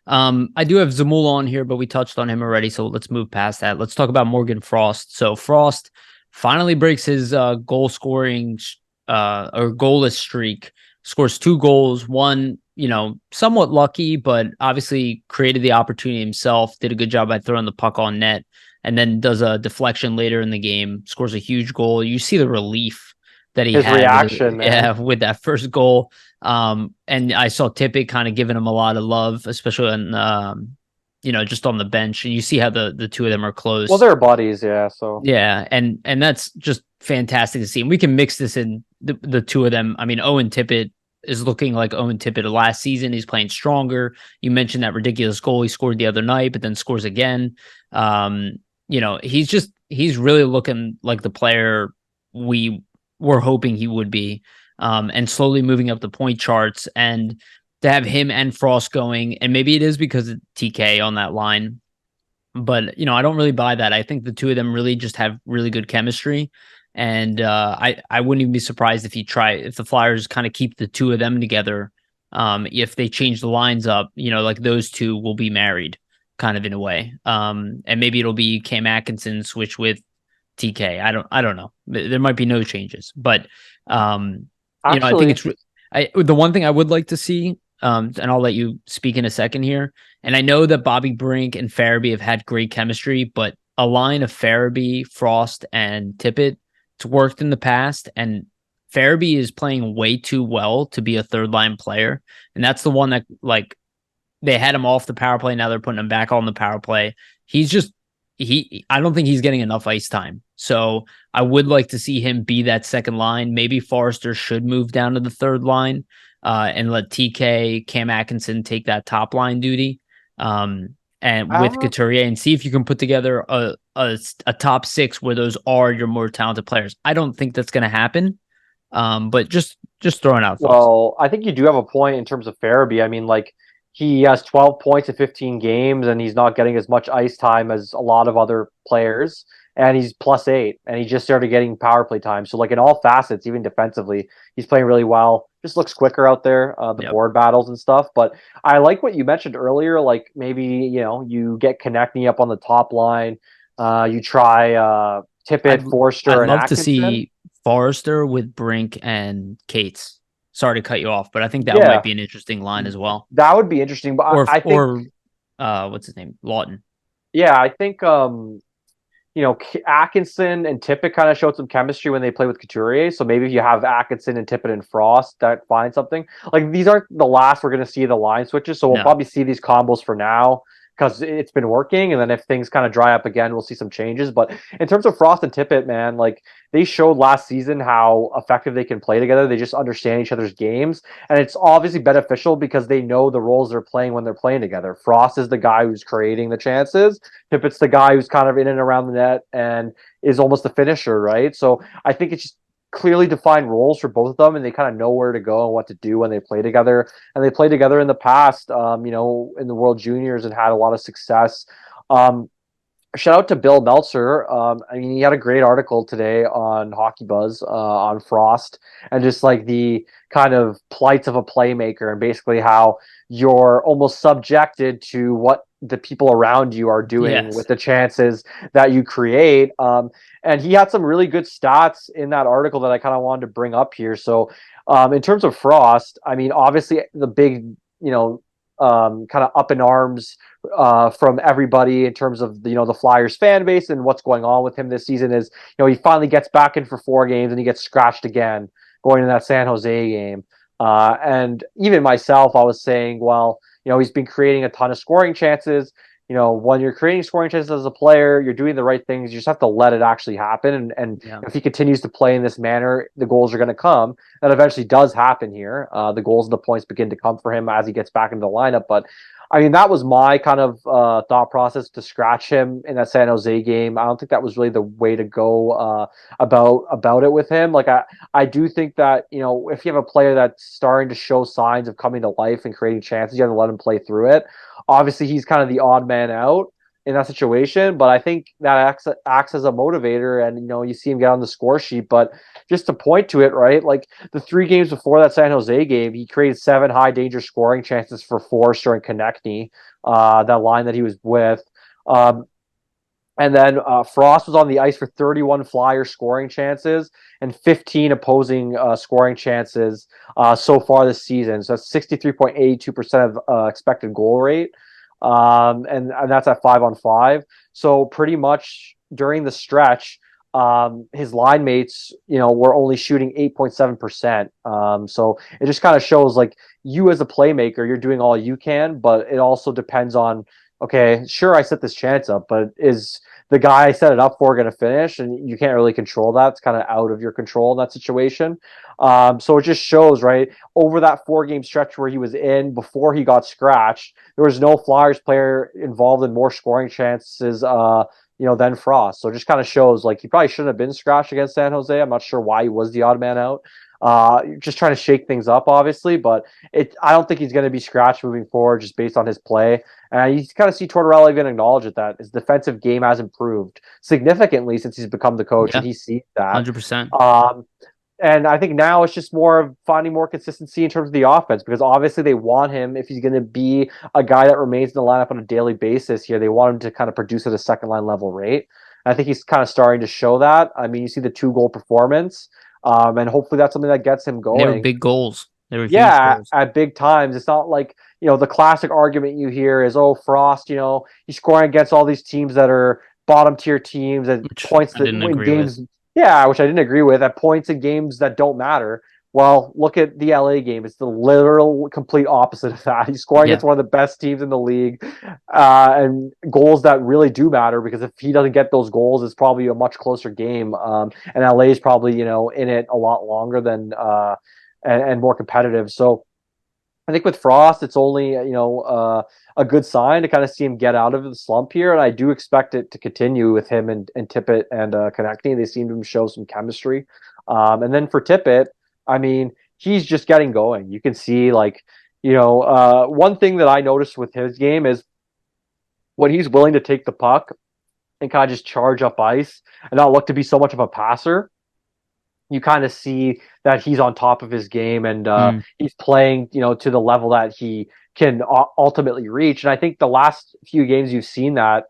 I do have Zamula on here, but we touched on him already. So let's move past that. Let's talk about Morgan Frost. So Frost finally breaks his goal scoring or goalless streak, scores 2 goals, one, somewhat lucky, but obviously created the opportunity himself, did a good job by throwing the puck on net, and then does a deflection later in the game, scores a huge goal. You see the relief that he His had reaction, man. with that first goal. And I saw Tippett kind of giving him a lot of love, especially on, just on the bench. And you see how the two of them are Well, close. they're buddies, yeah. So Yeah, and that's just fantastic to see. And we can mix this in the two of them. I mean, Owen Tippett is looking like Owen Tippett of last season. He's playing stronger. You mentioned that ridiculous goal he scored the other night, but then scores again. He's really looking like the player we were hoping he would be, and slowly moving up the point charts. And to have him and Frost going, and maybe it is because of TK on that line, but I don't really buy that. I think the two of them really just have really good chemistry, and I wouldn't even be surprised if the Flyers kind of keep the two of them together. If they change the lines up, like those two will be married, kind of in a way. And maybe it'll be Cam Atkinson switch with TK. I don't know. There might be no changes, but I think actually, the one thing I would like to see, and I'll let you speak in a second here. And I know that Bobby Brink and Farabee have had great chemistry, but a line of Farabee, Frost, and Tippett, it's worked in the past, and Farabee is playing way too well to be a third line player, and that's the one that like they had him off the power play. Now they're putting him back on the power play. He's just I don't think he's getting enough ice time. So I would like to see him be that second line. Maybe Forrester should move down to the third line, and let TK, Cam Atkinson take that top line duty. And with uh, Couturier, and see if you can put together a top six where those are your more talented players. I don't think that's going to happen. But just throwing out thoughts. well, I think you do have a point in terms of Farabee. I mean, like he has 12 points in 15 games, and he's not getting as much ice time as a lot of other players. And he's +8, and he just started getting power play time. So, like in all facets, even defensively, he's playing really well. Just looks quicker out there, the Yep. board battles and stuff. But I like what you mentioned earlier. Like maybe you get Konechny up on the top line. You try I'd Tippett, Forster, I'd and love to Atkinson. see Forrester with Brink and Cates. Sorry to cut you off, but I think that might Yeah, be an interesting line as well. that would be interesting. But Or I think, or what's his name? Lawton. yeah, I think Atkinson and Tippett kind of showed some chemistry when they played with Couturier. So maybe if you have Atkinson and Tippett and Frost, that finds something. Like these aren't the last we're going to see the line switches, so we'll No. probably see these combos for now because it's been working. And then if things kind of dry up again, we'll see some changes. But in terms of Frost and Tippett, man, like they showed last season how effective they can play together. They just understand each other's games, and it's obviously beneficial because they know the roles they're playing when they're playing together. Frost is the guy who's creating the chances. Tippett's the guy who's kind of in and around the net and is almost a finisher, right? So I think it's just clearly defined roles for both of them, and they kind of know where to go and what to do when they play together. And they played together in the past, in the World Juniors and had a lot of success. Shout out to Bill Meltzer. I mean, he had a great article today on Hockey Buzz on Frost and just like the kind of plights of a playmaker and basically how you're almost subjected to what the people around you are doing Yes. with the chances that you create. And he had some really good stats in that article that I kind of wanted to bring up here. So, in terms of Frost, I mean, obviously the big, kind of up in arms from everybody in terms of the Flyers fan base and what's going on with him this season is he finally gets back in for 4 games and he gets scratched again going to that San Jose game. And even myself, I was saying, well, he's been creating a ton of scoring chances. when you're creating scoring chances as a player, you're doing the right things. You just have to let it actually happen. And Yeah. if he continues to play in this manner, the goals are going to come. That eventually does happen here. The goals and the points begin to come for him as he gets back into the lineup. But I mean, that was my kind of thought process to scratch him in that San Jose game. I don't think that was really the way to go about it with him. Like I do think that if you have a player that's starting to show signs of coming to life and creating chances, you have to let him play through it. Obviously, he's kind of the odd man out in that situation, but I think that acts as a motivator, and you see him get on the score sheet. But just to point to it, right? Like the 3 games before that San Jose game, he created 7 high danger scoring chances for Forster and Konechny, that line that he was with. And then Frost was on the ice for 31 Flyer scoring chances and 15 opposing scoring chances so far this season. So that's 63.82% of expected goal rate. And that's at 5-on-5. So pretty much during the stretch, his line mates, were only shooting 8.7%. So it just kind of shows like you as a playmaker, you're doing all you can, but it also depends on, okay, sure, I set this chance up, but is the guy I set it up for going to finish? And you can't really control that. It's kind of out of your control in that situation. So it just shows, right, over that 4-game stretch where he was in before he got scratched, there was no Flyers player involved in more scoring chances, than Frost. So it just kind of shows like he probably shouldn't have been scratched against San Jose. I'm not sure why he was the odd man out. Just trying to shake things up, obviously, but I don't think he's going to be scratched moving forward just based on his play. And you kind of see Tortorella even acknowledge it, that his defensive game has improved significantly since he's become the coach, Yeah. and he sees that. 100%. And I think now it's just more of finding more consistency in terms of the offense, because obviously they want him, if he's going to be a guy that remains in the lineup on a daily basis here, they want him to kind of produce at a second line level rate. And I think he's kind of starting to show that. I mean, you see the 2-goal performance, and hopefully that's something that gets him going. They were big goals. They were huge Yeah, goals. at big times. It's not like, the classic argument you hear is, oh, Frost, he's scoring against all these teams that are bottom tier teams at Which points I that didn't win agree with. games. Yeah, which I didn't agree with, at points in games that don't matter. Well, look at the LA game. It's the literal complete opposite of that. He's scoring Yeah. against one of the best teams in the league, and goals that really do matter, because if he doesn't get those goals, it's probably a much closer game. And LA is probably, in it a lot longer than and more competitive. So I think with Frost, it's only a good sign to kind of see him get out of the slump here, and I do expect it to continue with him and Tippett and Konechny. They seem to show some chemistry, and then for Tippett, I mean, he's just getting going. You can see one thing that I noticed with his game is when he's willing to take the puck and kind of just charge up ice and not look to be so much of a passer, you kind of see that he's on top of his game, and Mm. he's playing, to the level that he can ultimately reach. And I think the last few games you've seen that,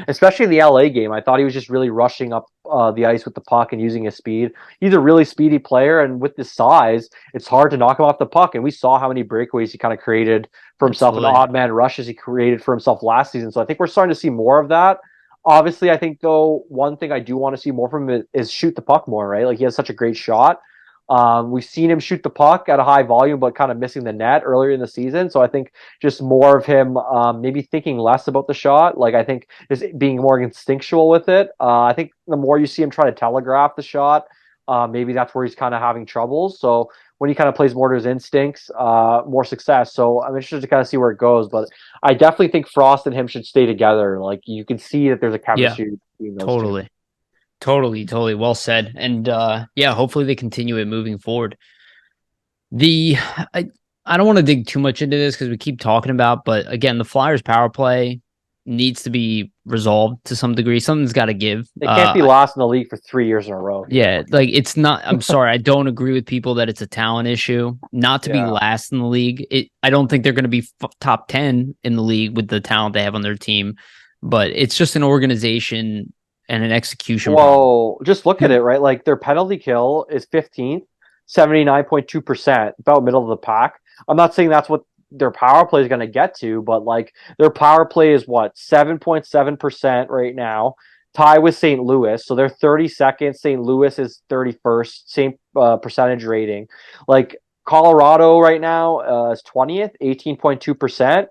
especially in the LA game, I thought he was just really rushing up the ice with the puck and using his speed. He's a really speedy player, and with his size, it's hard to knock him off the puck. And we saw how many breakaways he kind of created for himself, and Absolutely. odd man rushes he created for himself last season. So I think we're starting to see more of that. Obviously, I think, though, one thing I do want to see more from him is shoot the puck more, right? Like, he has such a great shot. We've seen him shoot the puck at a high volume, but kind of missing the net earlier in the season. So I think just more of him, maybe thinking less about the shot. Like, I think just being more instinctual with it. I think the more you see him try to telegraph the shot, maybe that's where he's kind of having troubles. So when he kind of plays more to his instincts, more success. So I'm interested to kind of see where it goes. But I definitely think Frost and him should stay together. Like, you can see that there's a Yeah. chemistry between those two. Totally. Totally. Well said. And yeah, hopefully they continue it moving forward. The I, I don't want to dig too much into this because we keep talking about, but again, the Flyers power play needs to be resolved to some degree. Something's got to give. They can't be last in the league for 3 years in a row. Yeah, like it's not. I'm sorry, I don't agree with people that it's a talent issue. Not to be Yeah. last in the league. I don't think they're going to be top 10 in the league with the talent they have on their team, but it's just an organization and an execution problem. Well, just look at it, right? Like, their penalty kill is 15th, 79.2%, about middle of the pack. I'm not saying that's what their power play is going to get to, but like, their power play is what, 7.7% right now, tie with St. Louis. So they're 32nd. St. Louis is 31st, same percentage rating. Like, Colorado right now is 20th, 18.2%.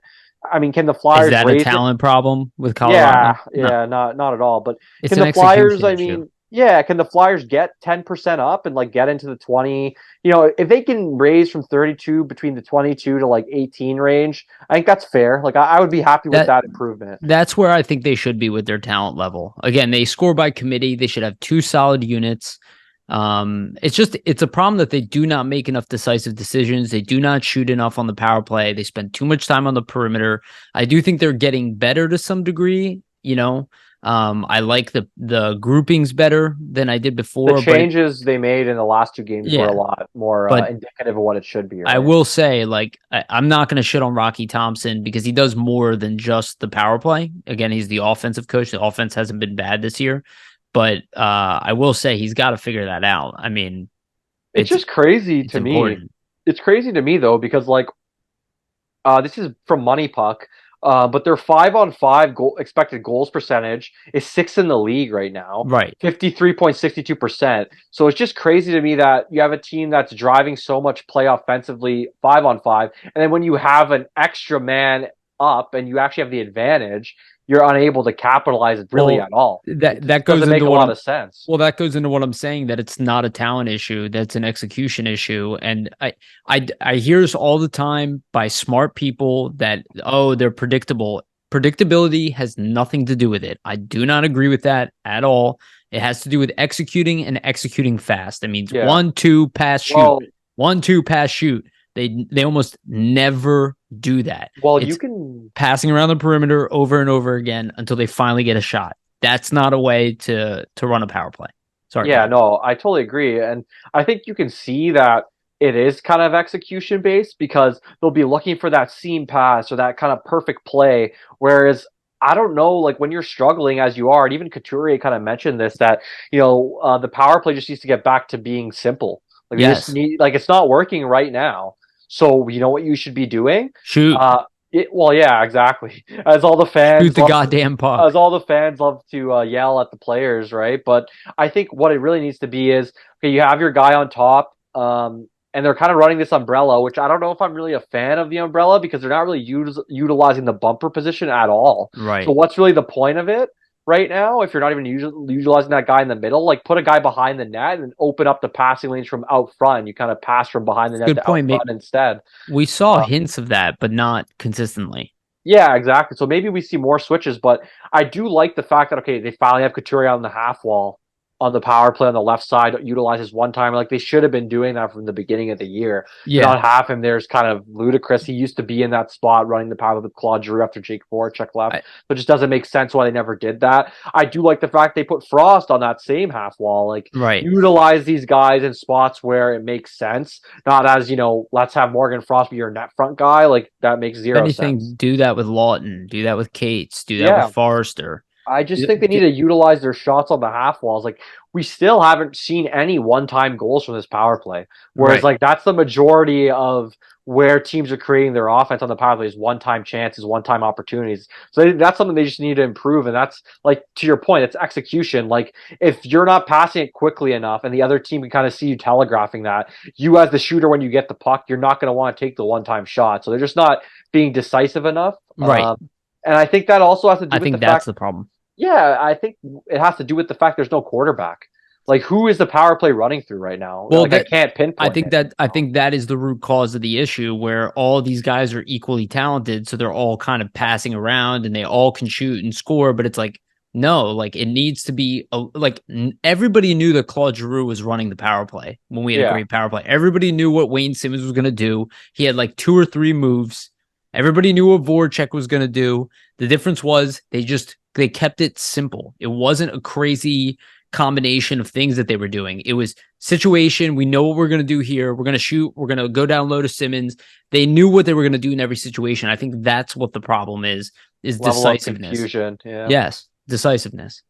I mean, can the Is Flyers that a raise it? talent problem with Yeah, Colorado? No, yeah, not at all. But it's can an the Flyers, execution I issue. mean, yeah, can the Flyers get 10% up and like get into the 20? You know, if they can raise from 32 between the 22 to like 18 range, I think that's fair. Like I would be happy with That that improvement. that's where I think they should be with their talent level. Again, they score by committee. They should have two solid units. It's a problem that they do not make enough decisive decisions. They do not shoot enough on the power play. They spend too much time on the perimeter. I do think they're getting better to some degree. I like the groupings better than I did The before, but changes they made in the last two games were a yeah, lot more but indicative of what it should be, I right? will say, like, I'm not going to shit on Rocky Thompson because he does more than just the power play. Again, he's the offensive coach. The offense hasn't been bad this year, but I will say he's got to figure that out. I mean, It's it's just crazy it's to me. important. It's crazy to me though because like this is from Money Puck, but their 5-on-5 expected goals percentage is sixth in the league right now, Right. 53.62%. So it's just crazy to me that you have a team that's driving so much play offensively 5-on-5, and then when you have an extra man up and you actually have the advantage, you're unable to capitalize really Well, at all. It that just goes doesn't make into a what lot I'm of sense. well, that goes into what I'm saying, that it's not a talent issue, that's an execution issue. And I hear this all the time by smart people that, oh, they're predictable. Predictability has nothing to do with it. I do not agree with that at all. It has to do with executing and executing fast. That means Yeah. 1-2 pass shoot. Well, 1-2 pass shoot. They almost never do that. you It's can. passing around the perimeter over and over again until they finally get a shot. That's not a way to run a power play. Sorry, go Yeah, ahead. no, I totally agree. And I think you can see that it is kind of execution based because they'll be looking for that seam pass or that kind of perfect play. Whereas I don't know, like when you're struggling as you are, and even Couturier kind of mentioned this, that, the power play just needs to get back to being simple. Like they just Yes, need, like it's not working right now. So you know what you should be doing? shoot, Well, yeah, exactly. shoot the goddamn As puck. all the fans love to yell at the players, right? But I think what it really needs to be is, okay, you have your guy on top, and they're kind of running this umbrella, which I don't know if I'm really a fan of the umbrella because they're not really utilizing the bumper position at all. So Right. what's really the point of it right now if you're not even utilizing that guy in the middle? Like put a guy behind the net and open up the passing lanes from out front. You kind of pass from behind the It's a net good to out point, mate. front instead. We saw Uh, hints of that, but not consistently. Yeah, exactly. So maybe we see more switches, but I do like the fact that okay, they finally have Couturier on the half wall on the power play on the left side, utilizes one time. Like they should have been doing that from the beginning of the year. To Yeah. not have him there is kind of ludicrous. He used to be in that spot running the power with Claude Giroux after Jake Voracek left. I, So it just doesn't make sense why they never did that. I do like the fact they put Frost on that same half wall. Like right. utilize these guys in spots where it makes sense. Not as, let's have Morgan Frost be your net front guy. Like that makes If zero sense. anything, do that with Lawton. Do that with Cates. Do that with Yeah. Forrester. I just Do- think they need do- to utilize their shots on the half walls. Like we still haven't seen any one-time goals from this power play. Whereas right. like that's the majority of where teams are creating their offense on the power play is one-time chances, one-time opportunities. So that's something they just need to improve. And that's like to your point, it's execution. Like if you're not passing it quickly enough and the other team can kind of see you telegraphing that, you as the shooter when you get the puck, you're not going to want to take the one-time shot. So they're just not being decisive enough. Right. And I think that also has to do I with the think that's fact. the problem. Yeah, I think it has to do with the fact there's no quarterback. Like, who is the power play running through right now? Well, Like, I can't pinpoint it. I think that is the root cause of the issue, where all these guys are equally talented, so they're all kind of passing around and they all can shoot and score. But it's like, no, like it needs to be everybody knew that Claude Giroux was running the power play when we had a Yeah. great power play. Everybody knew what Wayne Simmons was going to do. He had like 2 or 3 moves. Everybody knew what Voracek was going to do. The difference was they kept it simple. It wasn't a crazy combination of things that they were doing. It was situation. We know what we're going to do here. We're going to shoot. We're going to go down low to Simmons. They knew what they were going to do in every situation. I think that's what the problem is Level of decisiveness. confusion. Yeah. Yes, decisiveness.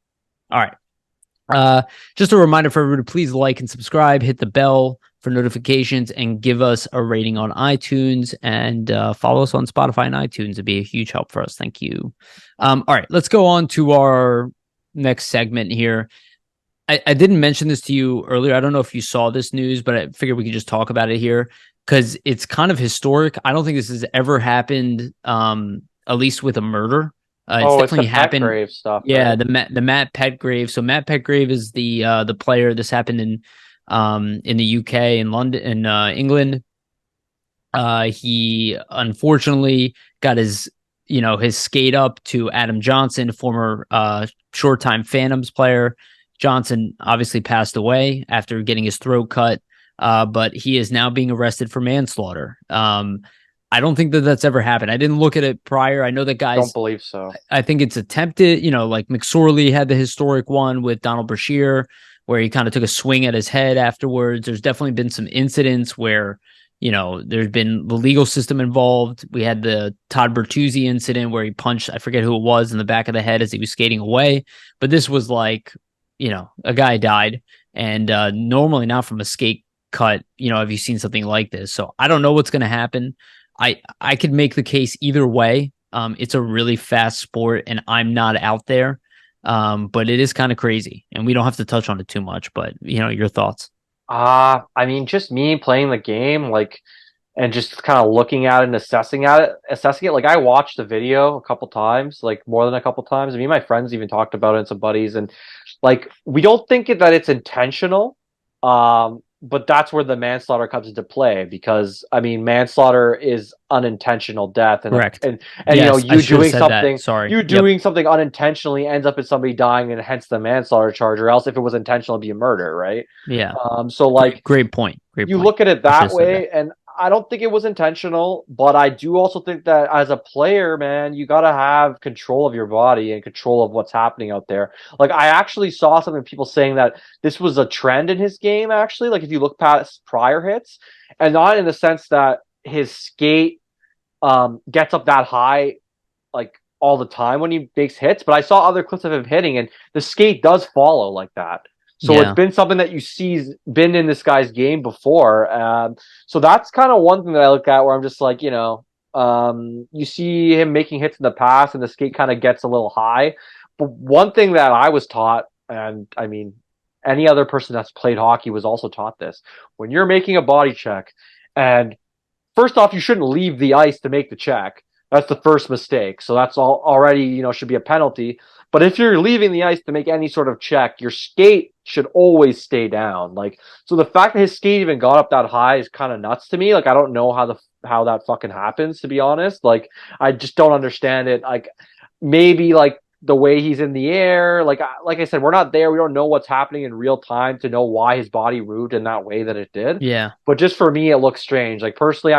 All right. Just a reminder for everybody, please like and subscribe, hit the bell for notifications, and give us a rating on iTunes, and follow us on Spotify and iTunes. It'd be a huge help for us. Thank you. All right, let's go on to our next segment here. I didn't mention this to you earlier. I don't know if you saw this news, but I figured we could just talk about it here because it's kind of historic. I don't think this has ever happened. at least with a murder. It's Oh, it's the definitely happened. Petgrave stuff, Yeah, right? the Matt Petgrave. So Matt Petgrave is the player. This happened in the UK, in London, in England. He unfortunately got his skate up to Adam Johnson, former short time Phantoms player. Johnson obviously passed away after getting his throat cut, but he is now being arrested for manslaughter. I don't think that that's ever happened. I didn't look at it prior. I know that Don't guys. believe so. I think it's attempted. Like McSorley had the historic one with Donald Brashear, where he kind of took a swing at his head afterwards. There's definitely been some incidents where there's been the legal system involved. We had the Todd Bertuzzi incident where he punched, I forget who it was, in the back of the head as he was skating away. But this was like, a guy died. And normally not from a skate cut, have you seen something like this? So I don't know what's going to happen. I could make the case either way. It's a really fast sport and I'm not out there. But it is kind of crazy and we don't have to touch on it too much, but your thoughts. I mean, just me playing the game, like, and just kind of looking at it and assessing it. Like, I watched the video a couple times, like more than a couple times. Me and my friends even talked about it and some buddies, and like, we don't think that it's intentional. But that's where the manslaughter comes into play because I mean, manslaughter is unintentional death, and Correct. and Yes, I you should have doing said that. something, Sorry. you Yep. doing something unintentionally ends up in somebody dying, and hence the manslaughter charge, or else if it was intentional, it'd be a murder, right? Yeah. So Great, like great point. Great you point. look at it I should have that said that. way, and I don't think it was intentional, but I do also think that as a player, man, you got to have control of your body and control of what's happening out there. Like, I actually saw some people saying that this was a trend in his game, actually. Like, if you look past prior hits, and not in the sense that his skate gets up that high, like, all the time when he makes hits, but I saw other clips of him hitting, and the skate does follow like that. So it's Yeah. been something that you see been in this guy's game before. So that's kind of one thing that I look at where I'm just like, you see him making hits in the past and the skate kind of gets a little high. But one thing that I was taught, and I mean, any other person that's played hockey was also taught this. When you're making a body check, and first off, you shouldn't leave the ice to make the check. That's the first mistake. So that's all already, should be a penalty. But if you're leaving the ice to make any sort of check, your skate should always stay down. Like, so the fact that his skate even got up that high is kind of nuts to me. Like, I don't know how that fucking happens, to be honest. Like, I just don't understand it. Like, maybe like the way he's in the air, like I said, we're not there. We don't know what's happening in real time to know why his body moved in that way that it did. Yeah. But just for me, it looks strange. Like, personally,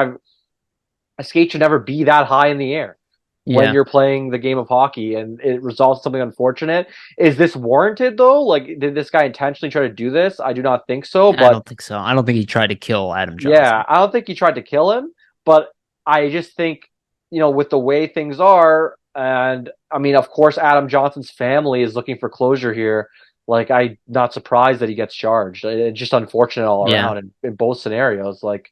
a skate should never be that high in the air when Yeah. you're playing the game of hockey, and it results in something unfortunate. Is this warranted though? Like, did this guy intentionally try to do this? I do not think so. I But don't think so. I don't think he tried to kill Adam yeah, Johnson. I don't think he tried to kill him. But I just think, with the way things are, and I mean, of course, Adam Johnson's family is looking for closure here. Like, I'm not surprised that he gets charged. It's just unfortunate all Yeah. around in both scenarios. Like,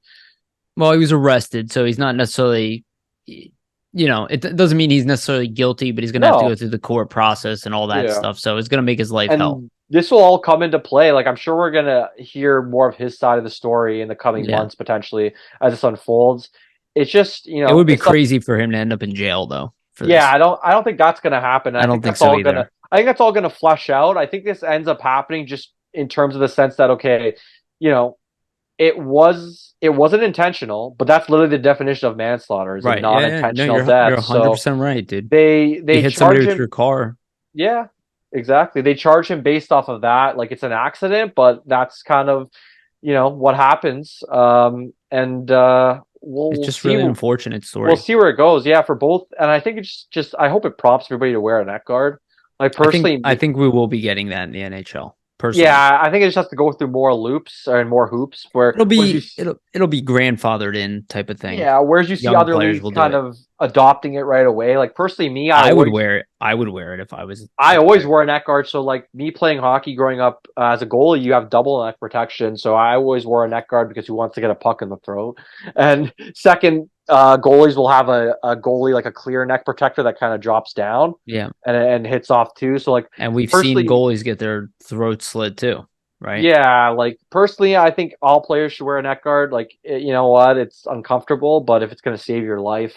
Well, he was arrested, so he's not necessarily, it doesn't mean he's necessarily guilty, but he's going to have to go no, through the court process and all that yeah. stuff. So it's going to make his life hell. And this will all come into play. Like, I'm sure we're gonna hear more of his side of the story in the coming Yeah. months, potentially, as this unfolds. It's just, It would be it's something. crazy for him to end up in jail, though, for Yeah, this. I don't think that's gonna happen. I don't think so either. I think that's all gonna flesh out. I think this ends up happening just in terms of the sense that, okay, you know, it wasn't intentional, but that's literally the definition of manslaughter, is a Right. Yeah. Yeah. No, non-intentional you're death. So 100% right, dude. You they hit somebody charge with him. your car. Yeah, exactly. They charge him based off of that, like it's an accident, but that's kind of, what happens. And It's we'll just see. really an unfortunate We'll story. see where it goes. Yeah, for both. And I think it's just I hope it prompts everybody to wear a neck guard. Like, I think personally, I think we will be getting that in the NHL. Personally, yeah, I think it just has to go through more loops and more hoops. it'll Whereas be it'll be grandfathered in type of thing. yeah, whereas you see Young other players leagues will do kind it. of adopting it right away. Like, personally, me, I would wear it. I would wear it if I was I a always player. wore a neck guard. So, like, me playing hockey growing up as a goalie, you have double neck protection. So I always wore a neck guard because who wants to get a puck in the throat? And second, goalies will have a goalie, like a clear neck protector that kind of drops down Yeah, and hits off too. So, like, and we've seen personally, goalies get their throats slit too, right? yeah, like, personally, I think all players should wear a neck guard. Like, you know what? It's uncomfortable, but if it's going to save your life,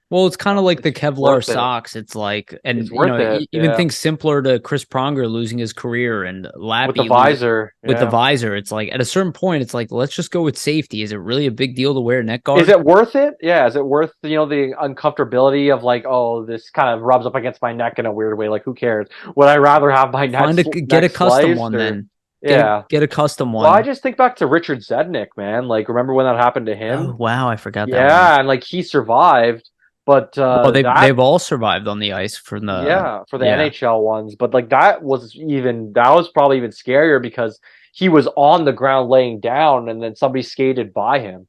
Well, it's kind of like the It's Kevlar worth it. socks. It's like, and It's worth it. even Yeah. think simpler to Chris Pronger losing his career and With the Lappy losing visor. with the Yeah. visor. It's like at a certain point, it's like let's just go with safety. Is it really a big deal to wear a neck Is guard? it worth it? Yeah. Is it worth, the uncomfortability of like, oh, this kind of rubs up against my neck in a weird way? Like, who cares? Would I rather have my Get neck a custom sliced one or, then. yeah. Get a custom Well, I one. just think back to Richard Zednick, man. Like, remember when that happened to Oh him? wow, I forgot that one. Yeah. And like he survived, but Well, that they've all survived on the ice from the yeah, for the yeah, NHL ones, but like that was probably even scarier because he was on the ground laying down and then somebody skated by him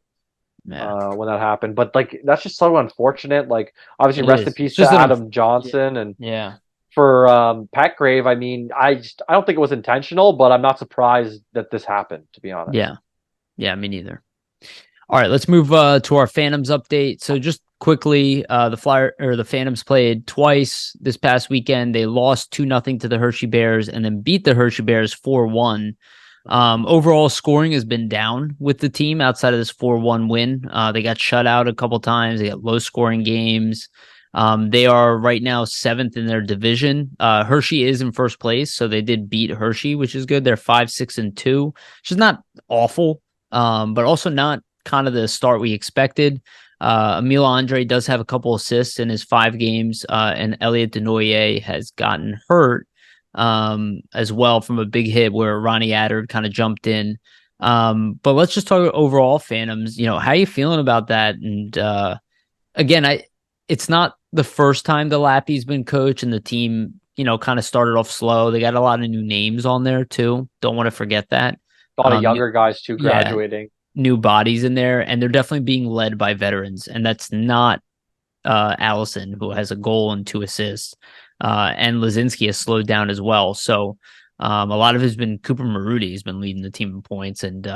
yeah. when that happened. But like that's just so unfortunate. Like obviously It rest in is. It's peace to just Adam yeah, Johnson and yeah, for Petgrave, I mean, I don't think it was intentional, but I'm not surprised that this happened, to be honest. yeah, yeah. Me neither. All right, let's move to our Phantoms update. So just quickly, the Phantoms played twice this past weekend. They lost 2-0 to the Hershey Bears and then beat the Hershey Bears 4-1. Overall scoring has been down with the team outside of this 4-1 win. They got shut out a couple times. They got low scoring games. They are right now seventh in their division. Hershey is in first place, so they did beat Hershey, which is good. They're 5-6-2, which is not awful, but also not kind of the start we expected. Emil Andre does have a couple assists in his 5 games, and Elliot Denoyer has gotten hurt as well from a big hit where Ronnie Adder kind of jumped in. But let's just talk overall Phantoms. How are you feeling about that? And again, it's not the first time the Lappy's been coached and the team, kind of started off slow. They got a lot of new names on there too. Don't want to forget that. A lot of younger guys too Yeah, graduating. new bodies in there, and they're definitely being led by veterans, and that's not Allison, who has a goal and 2 assists, and Lazinski has slowed down as well. So a lot of it has been Cooper Maruti has been leading the team in points, and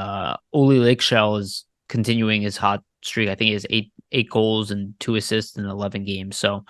Oli Lickshell is continuing his hot streak. I think he has eight goals and 2 assists in 11 games. So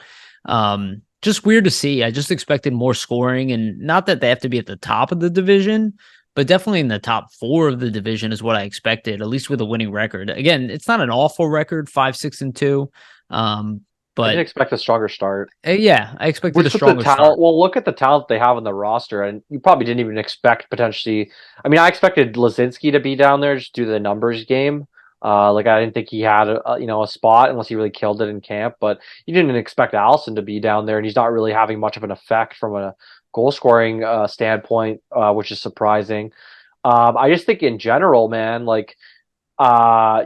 just weird to see. I just expected more scoring, and not that they have to be at the top of the division, but definitely in the top 4 of the division is what I expected, at least with a winning record. Again, it's not an awful record, 5-6-2. I didn't But expect a stronger start. yeah, I expected a Which with the stronger start. talent, well, look at the talent they have on the roster, and you probably didn't even expect potentially. I mean, I expected Lazinski to be down there just due to the numbers game. Like I didn't think he had a spot unless he really killed it in camp. But you didn't expect Allison to be down there, and he's not really having much of an effect from a goal scoring standpoint, which is surprising. I just think in general, man, like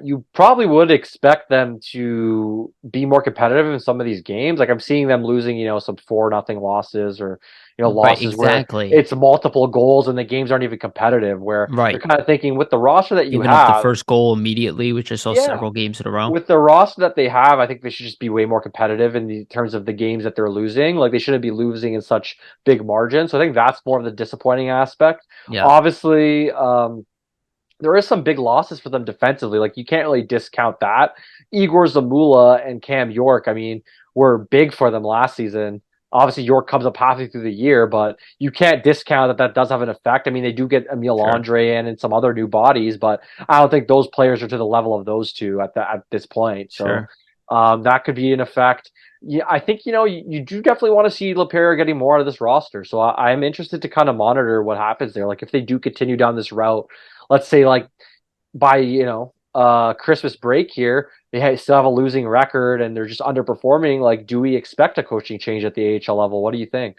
you probably would expect them to be more competitive in some of these games. Like I'm seeing them losing, some 4-0 losses or, Right, losses where exactly. it's multiple goals and the games aren't even competitive, where you're Right. kind of thinking with the roster that you Giving up the have, first goal immediately, which I saw yeah, several games in a row. with the roster that they have, I think they should just be way more competitive in the terms of the games that they're losing. Like they shouldn't be losing in such big margins. So I think that's more of the disappointing aspect. Yeah. Obviously, there is some big losses for them defensively. Like you can't really discount that. Igor Zamula and Cam York, I mean, were big for them last season. Obviously, York comes up halfway through the year, but you can't discount that does have an effect. I mean, they do get Emil Sure. Andre in and some other new bodies, but I don't think those players are to the level of those two at this point. So Sure. that could be an effect. Yeah, I think you do definitely want to see LaPera getting more out of this roster. So I'm interested to kind of monitor what happens there. Like if they do continue down this route, let's say like by Christmas break here, still have a losing record and they're just underperforming. Like, do we expect a coaching change at the AHL level? What do you think?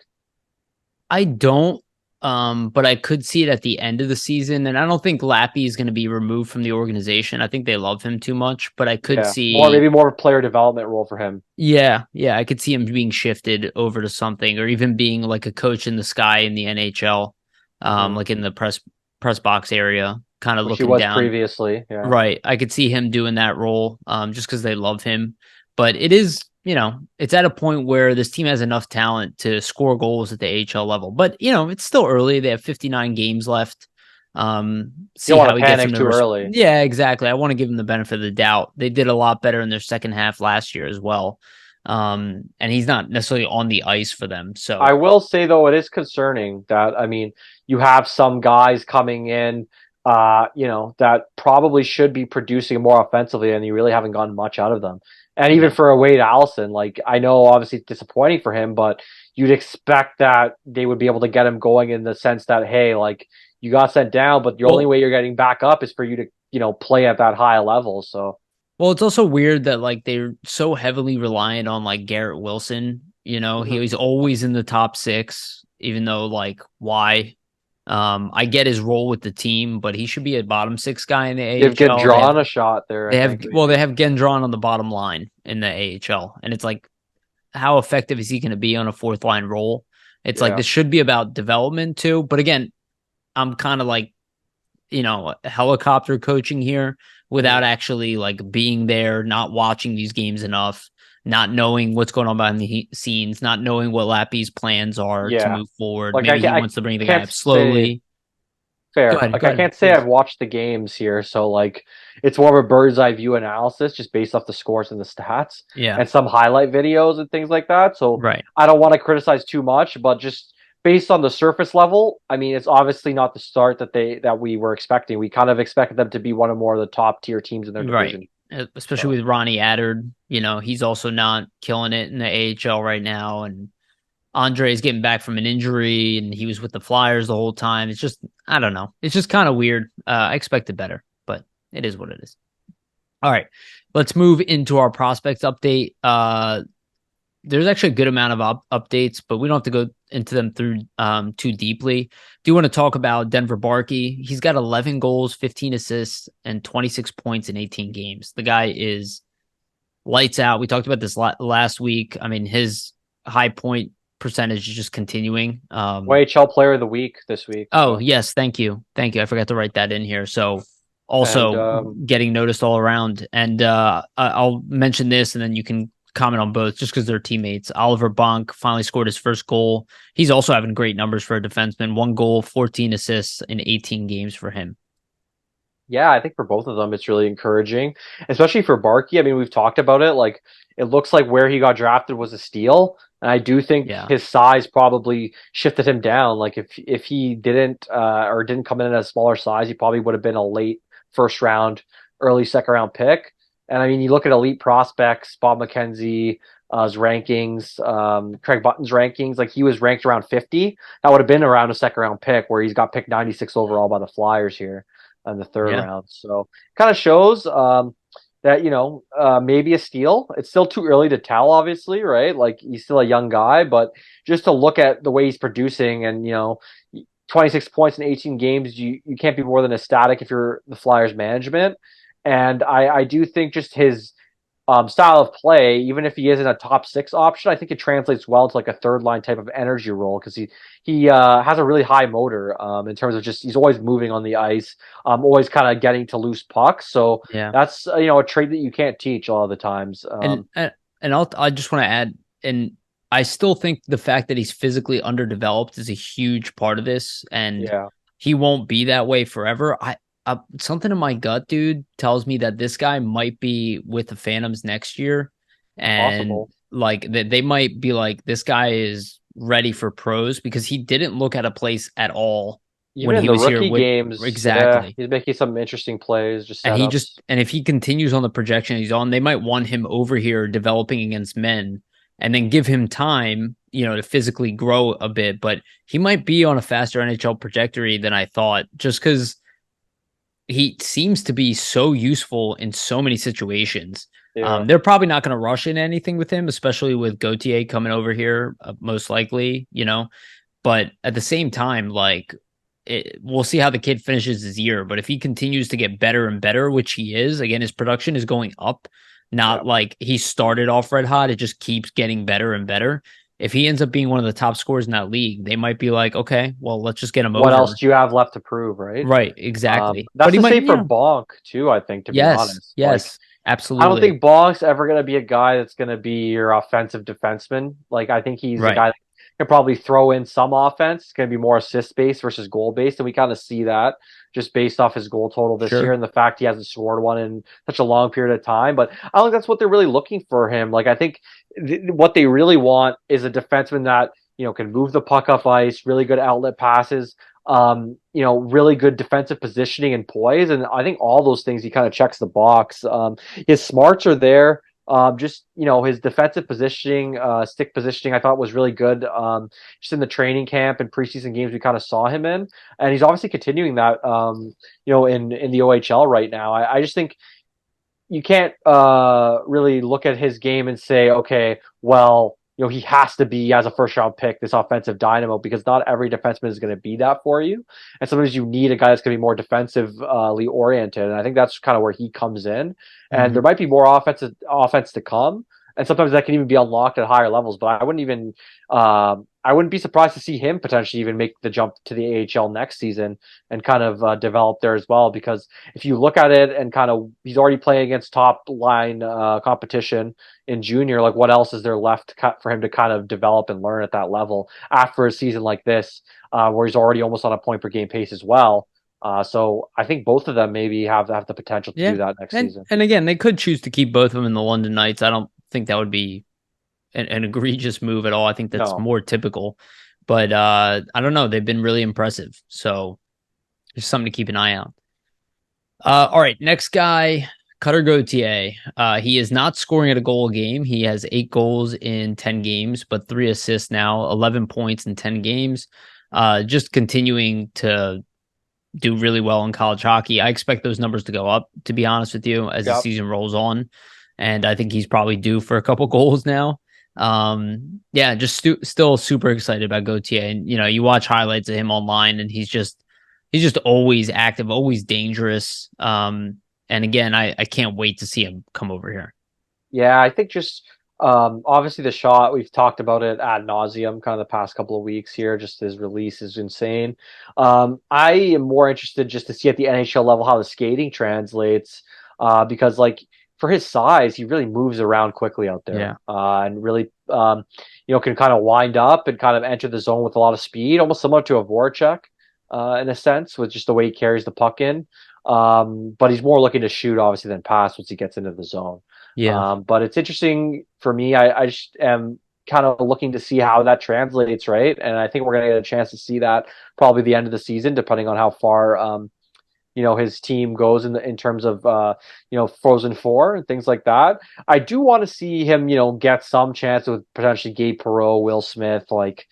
I don't, but I could see it at the end of the season. And I don't think Lappy is going to be removed from the organization. I think they love him too much, but I could Yeah, more see, maybe more of a player development role for him. yeah, I could see him being shifted over to something or even being like a coach in the sky in the NHL, Hmm. like in the press box area, kind of Which he looking was down. previously. Yeah. Right. I could see him doing that role just because they love him. But it is, it's at a point where this team has enough talent to score goals at the AHL level. But, it's still early. They have 59 games left. You See don't want how to he gets them panic to. too early. Yeah, exactly. I want to give him the benefit of the doubt. They did a lot better in their second half last year as well. And he's not necessarily on the ice for them. I So, will say though, it is concerning that I mean, you have some guys coming in, that probably should be producing more offensively, and you really haven't gotten much out of them. And even Yeah. for a Wade Allison, like I know obviously it's disappointing for him, but you'd expect that they would be able to get him going in the sense that, hey, like you got sent down, but the only Well, way you're getting back up is for you to, play at that high level. So well, it's also weird that like they're so heavily reliant on like Garrett Wilson. mhm. He's always in the top six, even though like why? I get his role with the team, but he should be a bottom six guy in the Give AHL. Gendron a shot there, I think They maybe. have Gendron on the bottom line in the AHL, and it's like how effective is he going to be on a fourth line role? It's like Yeah. this should be about development too. But again, I'm kind of like helicopter coaching here Mhm. without actually like being there, not watching these games enough, not knowing what's going on behind the scenes, not knowing what Lappy's plans are to Yeah. move forward. Like Maybe he I wants to bring the guy can't up say slowly. fair. Like Go I ahead, can't say I've please. watched the games here, so like it's more of a bird's eye view analysis just based off the scores and the stats Yeah, and some highlight videos and things like that. So right, I don't want to criticize too much, but just based on the surface level, I mean it's obviously not the start that we were expecting. We kind of expected them to be one of more of the top tier teams in their right. division. Especially So with Ronnie Attard, he's also not killing it in the AHL right now, and Andre's getting back from an injury and he was with the Flyers the whole time. It's just, I don't know. It's just kind of weird. I expected better, but it is what it is. All right. Let's move into our prospects update. There's actually a good amount of updates, but we don't have to go into them through too deeply. Do you want to talk about Denver Barkey? He's got 11 goals, 15 assists, and 26 points in 18 games. The guy is lights out. We talked about this last week. I mean, his high point percentage is just continuing. YHL Player of the Week this week. Oh, So yes, thank you. Thank you. I forgot to write that in here. So and also getting noticed all around. And I'll mention this and then you can comment on both just because they're teammates. Oliver Bonk finally scored his first goal. He's also having great numbers for a defenseman. 1 goal, 14 assists in 18 games for him. Yeah, I think for both of them, it's really encouraging, especially for Barkey. I mean, we've talked about it. Like, it looks like where he got drafted was a steal, and I do think Yeah. his size probably shifted him down. Like, if he didn't or didn't come in at a smaller size, he probably would have been a late first round, early second round pick. And I mean, you look at elite prospects, Bob McKenzie, his rankings, Craig Button's rankings. Like, he was ranked around 50. That would have been around a second round pick, where he's got picked 96 overall by the Flyers here in the third Yeah. round. So kind of shows that maybe a steal. It's still too early to tell, obviously, right? Like he's still a young guy, but just to look at the way he's producing and 26 points in 18 games, you can't be more than ecstatic if you're the Flyers management. And I do think just his style of play, even if he isn't a top six option, I think it translates well to like a third line type of energy role because he has a really high motor in terms of just he's always moving on the ice, always kind of getting to loose pucks. So Yeah. that's a trait that you can't teach a lot of the times. And I just want to add, and I still think the fact that he's physically underdeveloped is a huge part of this, and Yeah, he won't be that way forever. Something in my gut, dude, tells me that this guy might be with the Phantoms next year, and possible. like that they might be like this guy is ready for pros because he didn't look at a place at all when Even in he the was here rookie with games, yeah, exactly. he's making some interesting plays, just And he setups. just and if he continues on the projection he's on, they might want him over here developing against men and then give him time, to physically grow a bit. But he might be on a faster NHL trajectory than I thought, just because he seems to be so useful in so many situations. Yeah. They're probably not going to rush into anything with him, especially with Gautier coming over here, most likely, But at the same time, like we'll see how the kid finishes his year. But if he continues to get better and better, which he is, again, his production is going up. Yeah. Not like he started off red hot; it just keeps getting better and better. If he ends up being one of the top scorers in that league, they might be like, okay, well, let's just get him What else over. do you have left to prove, right? Right, exactly. But That's he the might, same for Bonk too, I think, to be yes, honest. Like yes, I don't absolutely. think Bonk's ever gonna be a guy that's gonna be your offensive defenseman. Like I think he's a Right, guy that can probably throw in some offense. It's gonna be more assist based versus goal based, and we kind of see that just based off his goal total this year sure. and the fact he hasn't scored one in such a long period of time. But I don't think that's what they're really looking for him. Like I think what they really want is a defenseman that can move the puck off ice, really good outlet passes, really good defensive positioning and poise. And I think all those things he kind of checks the box. His smarts are there. Just his defensive positioning, stick positioning, I thought was really good. Just in the training camp and preseason games, we kind of saw him in, and he's obviously continuing that. In the OHL right now, I just think you can't really look at his game and say, okay, well, he has to be as a first round pick, this offensive dynamo, because not every defenseman is going to be that for you. And sometimes you need a guy that's going to be more defensively oriented. And I think that's kind of where he comes in. And Mm-hmm. there might be more offense to come. And sometimes that can even be unlocked at higher levels. But I wouldn't be surprised to see him potentially even make the jump to the AHL next season and kind of develop there as well. Because if you look at it and kind of, he's already playing against top line competition in junior. Like, what else is there left for him to kind of develop and learn at that level after a season like this, where he's already almost on a point per game pace as well? So I think both of them maybe have the potential to Yeah. do that next season. And again, they could choose to keep both of them in the London Knights. I don't think that would be an egregious move at all. I think that's No, more typical. But I don't know. They've been really impressive. So just something to keep an eye out. All right, next guy, Cutter Gauthier. He is not scoring at a goal a game. He has 8 goals in 10 games, but 3 assists now, 11 points in 10 games. Just continuing to do really well in college hockey. I expect those numbers to go up, to be honest with you, as the yeah, season rolls on. And I think he's probably due for a couple goals now. Yeah, just still super excited about Gauthier. And you watch highlights of him online, and he's just always active, always dangerous. And again, I can't wait to see him come over here. yeah. I think just obviously the shot, we've talked about it ad nauseum kind of the past couple of weeks here. Just his release is insane. I am more interested just to see at the NHL level how the skating translates, because like for his size, he really moves around quickly out Yeah. there, and really can kind of wind up and kind of enter the zone with a lot of speed, almost similar to a Voracek, in a sense, with just the way he carries the puck in. But he's more looking to shoot obviously than pass once he gets into the zone. Yeah. But it's interesting for me. I just am kind of looking to see how that translates, right? And I think we're going to get a chance to see that probably the end of the season, depending on how far his team goes in terms of Frozen Four and things like that. I do want to see him get some chance with potentially Gabe Perreault, Will Smith, like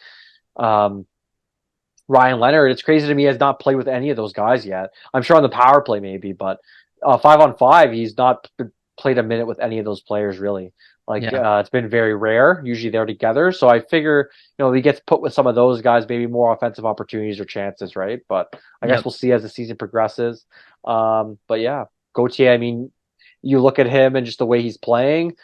um, Ryan Leonard. It's crazy to me he has not played with any of those guys yet. I'm sure on the power play maybe, but 5-on-5 he's not played a minute with any of those players really. Like Yeah. it's been very rare. Usually they're together, so I figure he gets put with some of those guys, maybe more offensive opportunities or chances, right? But I guess Yep. we'll see as the season progresses. But yeah, Gauthier. I mean, you look at him and just the way he's playing.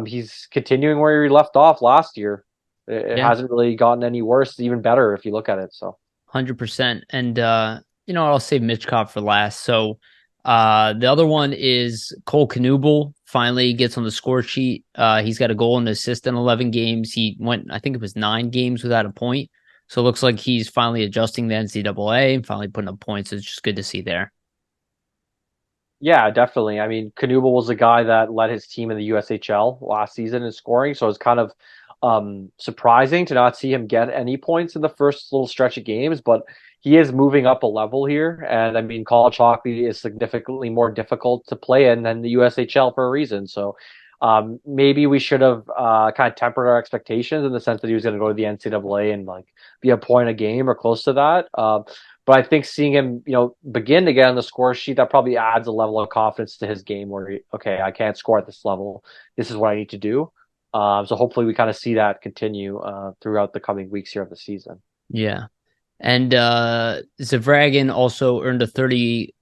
He's continuing where he left off last year. It Yeah. hasn't really gotten any worse. It's even better if you look at it. So 100%. And I'll save Mitchkov for last. So the other one is Cole Knuble finally gets on the score sheet. He's got a goal and assist in 11 games. He went, I think it was 9 games without a point. So it looks like he's finally adjusting the NCAA and finally putting up points. It's just good to see there. yeah, definitely. I mean, Knuble was the guy that led his team in the USHL last season in scoring, so it's kind of surprising to not see him get any points in the first little stretch of games, but he is moving up a level here. And I mean, college hockey is significantly more difficult to play in than the USHL for a reason. So maybe we should have kind of tempered our expectations in the sense that he was going to go to the NCAA and like be a point a game or close to that. But I think seeing him, begin to get on the score sheet, that probably adds a level of confidence to his game where, okay, I can't score at this level. This is what I need to do. So hopefully we kind of see that continue throughout the coming weeks here of the season. Yeah. And Zavragin also earned a 30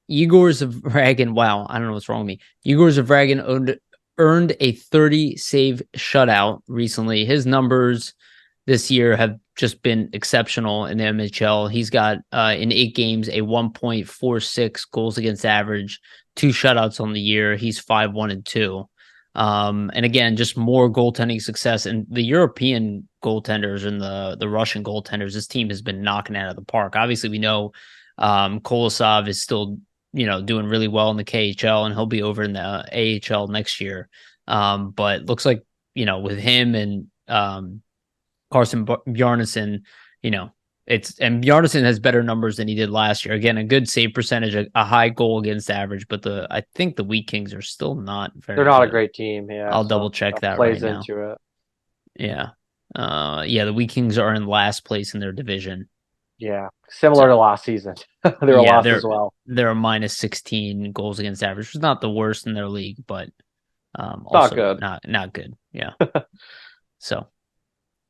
Igor Zavragin. Wow, I don't know what's wrong with me. Igor Zavragin earned a 30 save shutout recently. His numbers this year have just been exceptional in the MHL. He's got in 8 games a 1.46 goals against average, 2 shutouts on the year. He's 5-1-2. And again, just more goaltending success. And the European goaltenders and the Russian goaltenders, this team has been knocking it out of the park. Obviously, we know Kolosov is still doing really well in the KHL, and he'll be over in the AHL next year. But looks like with him and Carson Bjarnason, and Bjarnason has better numbers than he did last year. Again, a good save percentage, a high goal against average, but I think the Wheat Kings are still not very They're not a good. great team. Yeah, I'll so double check that right plays now. into it. Yeah. The Wheat Kings are in last place in their division. Yeah, similar to last season. They're a loss as well. They're a minus 16 goals against average, which is not the worst in their league, but not good. Not good. Yeah. So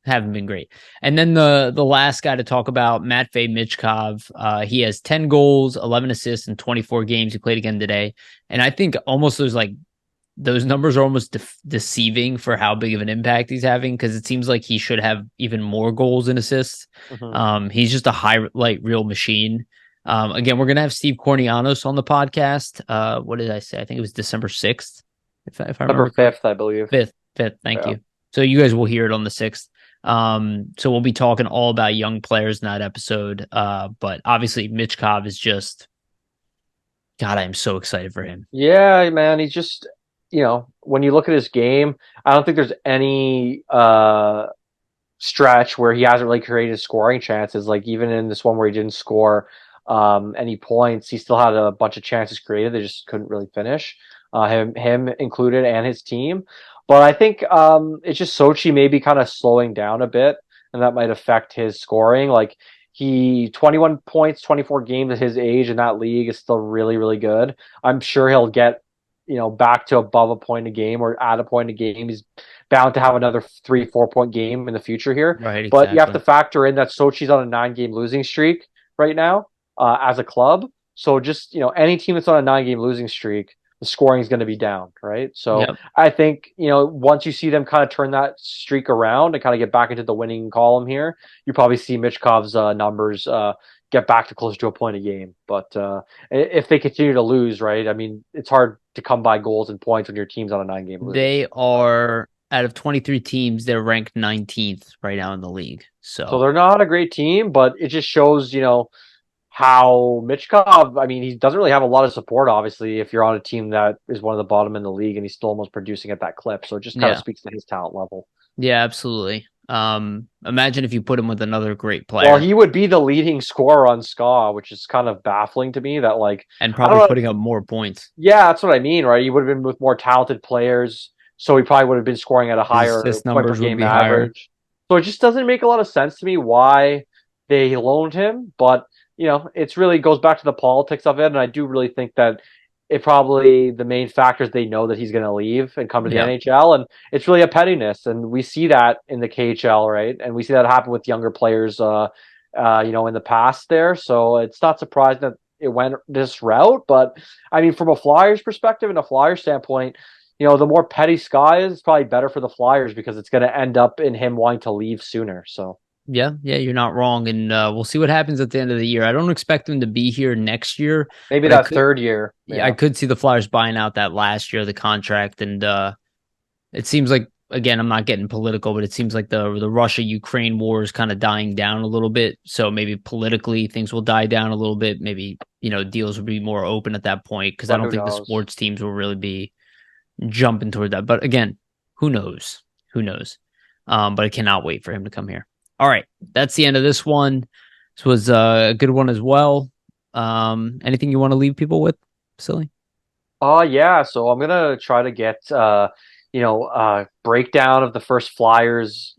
haven't been great. And then the last guy to talk about, Matvey Michkov. He has 10 goals, 11 assists in 24 games. He played again today. And I think almost those numbers are almost deceiving for how big of an impact he's having, because it seems like he should have even more goals and assists. Mm-hmm. He's just a real machine. Again, we're going to have Steve Kornianos on the podcast. What did I say? I think it was December 6th. If I remember. December 5th, I believe. 5th. Thank you. So you guys will hear it on the 6th. So we'll be talking all about young players in that episode. But obviously Michkov is just, God, I'm so excited for him. Yeah, man. He's just, when you look at his game, I don't think there's any stretch where he hasn't really created scoring chances. Like even in this one where he didn't score any points, he still had a bunch of chances created. They just couldn't really finish. Him included and his team. But I think it's just Sochi maybe kind of slowing down a bit, and that might affect his scoring. Like 21 points, 24 games at his age in that league is still really, really good. I'm sure he'll get back to above a point a game or at a point a game. He's bound to have another 3-4 point game in the future here. Right, exactly. But you have to factor in that Sochi's on a 9-game losing streak right now as a club. So just, any team that's on a 9-game losing streak, the scoring is going to be down, right? So I think, once you see them kind of turn that streak around and kind of get back into the winning column here, you probably see Michkov's numbers get back to closer to a point a game. But if they continue to lose, right, I mean, it's hard to come by goals and points when your team's on a 9-game losing. They are, out of 23 teams, they're ranked 19th right now in the league. So they're not a great team, but it just shows, how Michkov, I mean, he doesn't really have a lot of support, obviously, if you're on a team that is one of the bottom in the league, and he's still almost producing at that clip. So it just kind of speaks to his talent level. Yeah, absolutely. Imagine if you put him with another great player. Well, he would be the leading scorer on SCA, which is kind of baffling to me that and probably putting up more points. Yeah, that's what I mean, right? He would have been with more talented players, so he probably would have been scoring at a higher point per game average. So it just doesn't make a lot of sense to me why they loaned him, but it's really goes back to the politics of it, and I do really think that it probably the main factor is they know that he's going to leave and come to the NHL, and it's really a pettiness, and we see that in the KHL, right? And we see that happen with younger players, in the past there. So it's not surprising that it went this route, but I mean, from a Flyers perspective and a Flyers standpoint, the more petty Sky is, it's probably better for the Flyers because it's going to end up in him wanting to leave sooner. So. Yeah, you're not wrong, and we'll see what happens at the end of the year. I don't expect him to be here next year. Maybe that third year. Yeah, I could see the Flyers buying out that last year of the contract, and it seems like, again, I'm not getting political, but it seems like the Russia-Ukraine war is kind of dying down a little bit. So maybe politically things will die down a little bit. Maybe deals will be more open at that point, because I don't think the sports teams will really be jumping toward that. But again, who knows? But I cannot wait for him to come here. All right, that's the end of this one. This was a good one as well. Anything you want to leave people with, Vasili? Yeah. So I'm gonna try to get breakdown of the first Flyers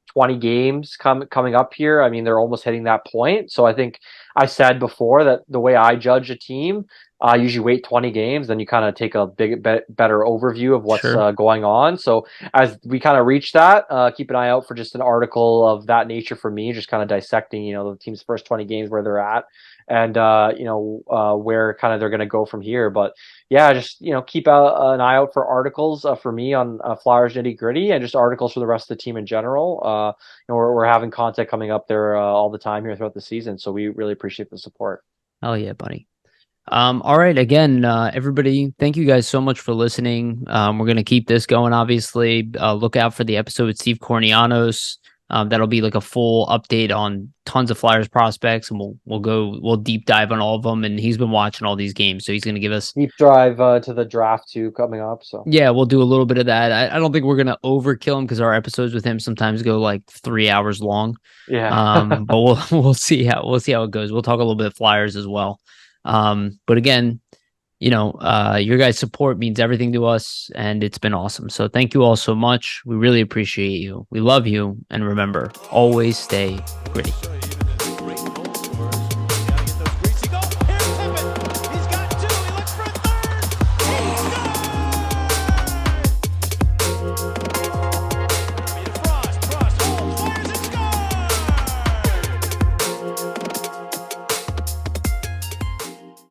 20 games coming up here. I mean, they're almost hitting that point. So I think I said before that the way I judge a team, I usually wait 20 games, then you kind of take a better overview of what's going on. So as we kind of reach that, keep an eye out for just an article of that nature for me, just kind of dissecting, the team's first 20 games, where they're at, and where kind of they're going to go from here. But yeah, just keep an eye out for articles for me on Flyers Nitty Gritty, and just articles for the rest of the team in general. We're having content coming up there all the time here throughout the season, so we really appreciate the support. Oh yeah, buddy. All right. Again, everybody, thank you guys so much for listening. We're going to keep this going, obviously. Look out for the episode with Steve Kornianos. That'll be like a full update on tons of Flyers prospects, and we'll deep dive on all of them. And he's been watching all these games, so he's going to give us deep dive to the draft too coming up. So yeah, we'll do a little bit of that. I don't think we're gonna overkill him because our episodes with him sometimes go like 3 hours long. Yeah. But we'll see how it goes. We'll talk a little bit of Flyers as well. But again, your guys' support means everything to us, and it's been awesome. So thank you all so much. We really appreciate you. We love you, and remember, always stay gritty.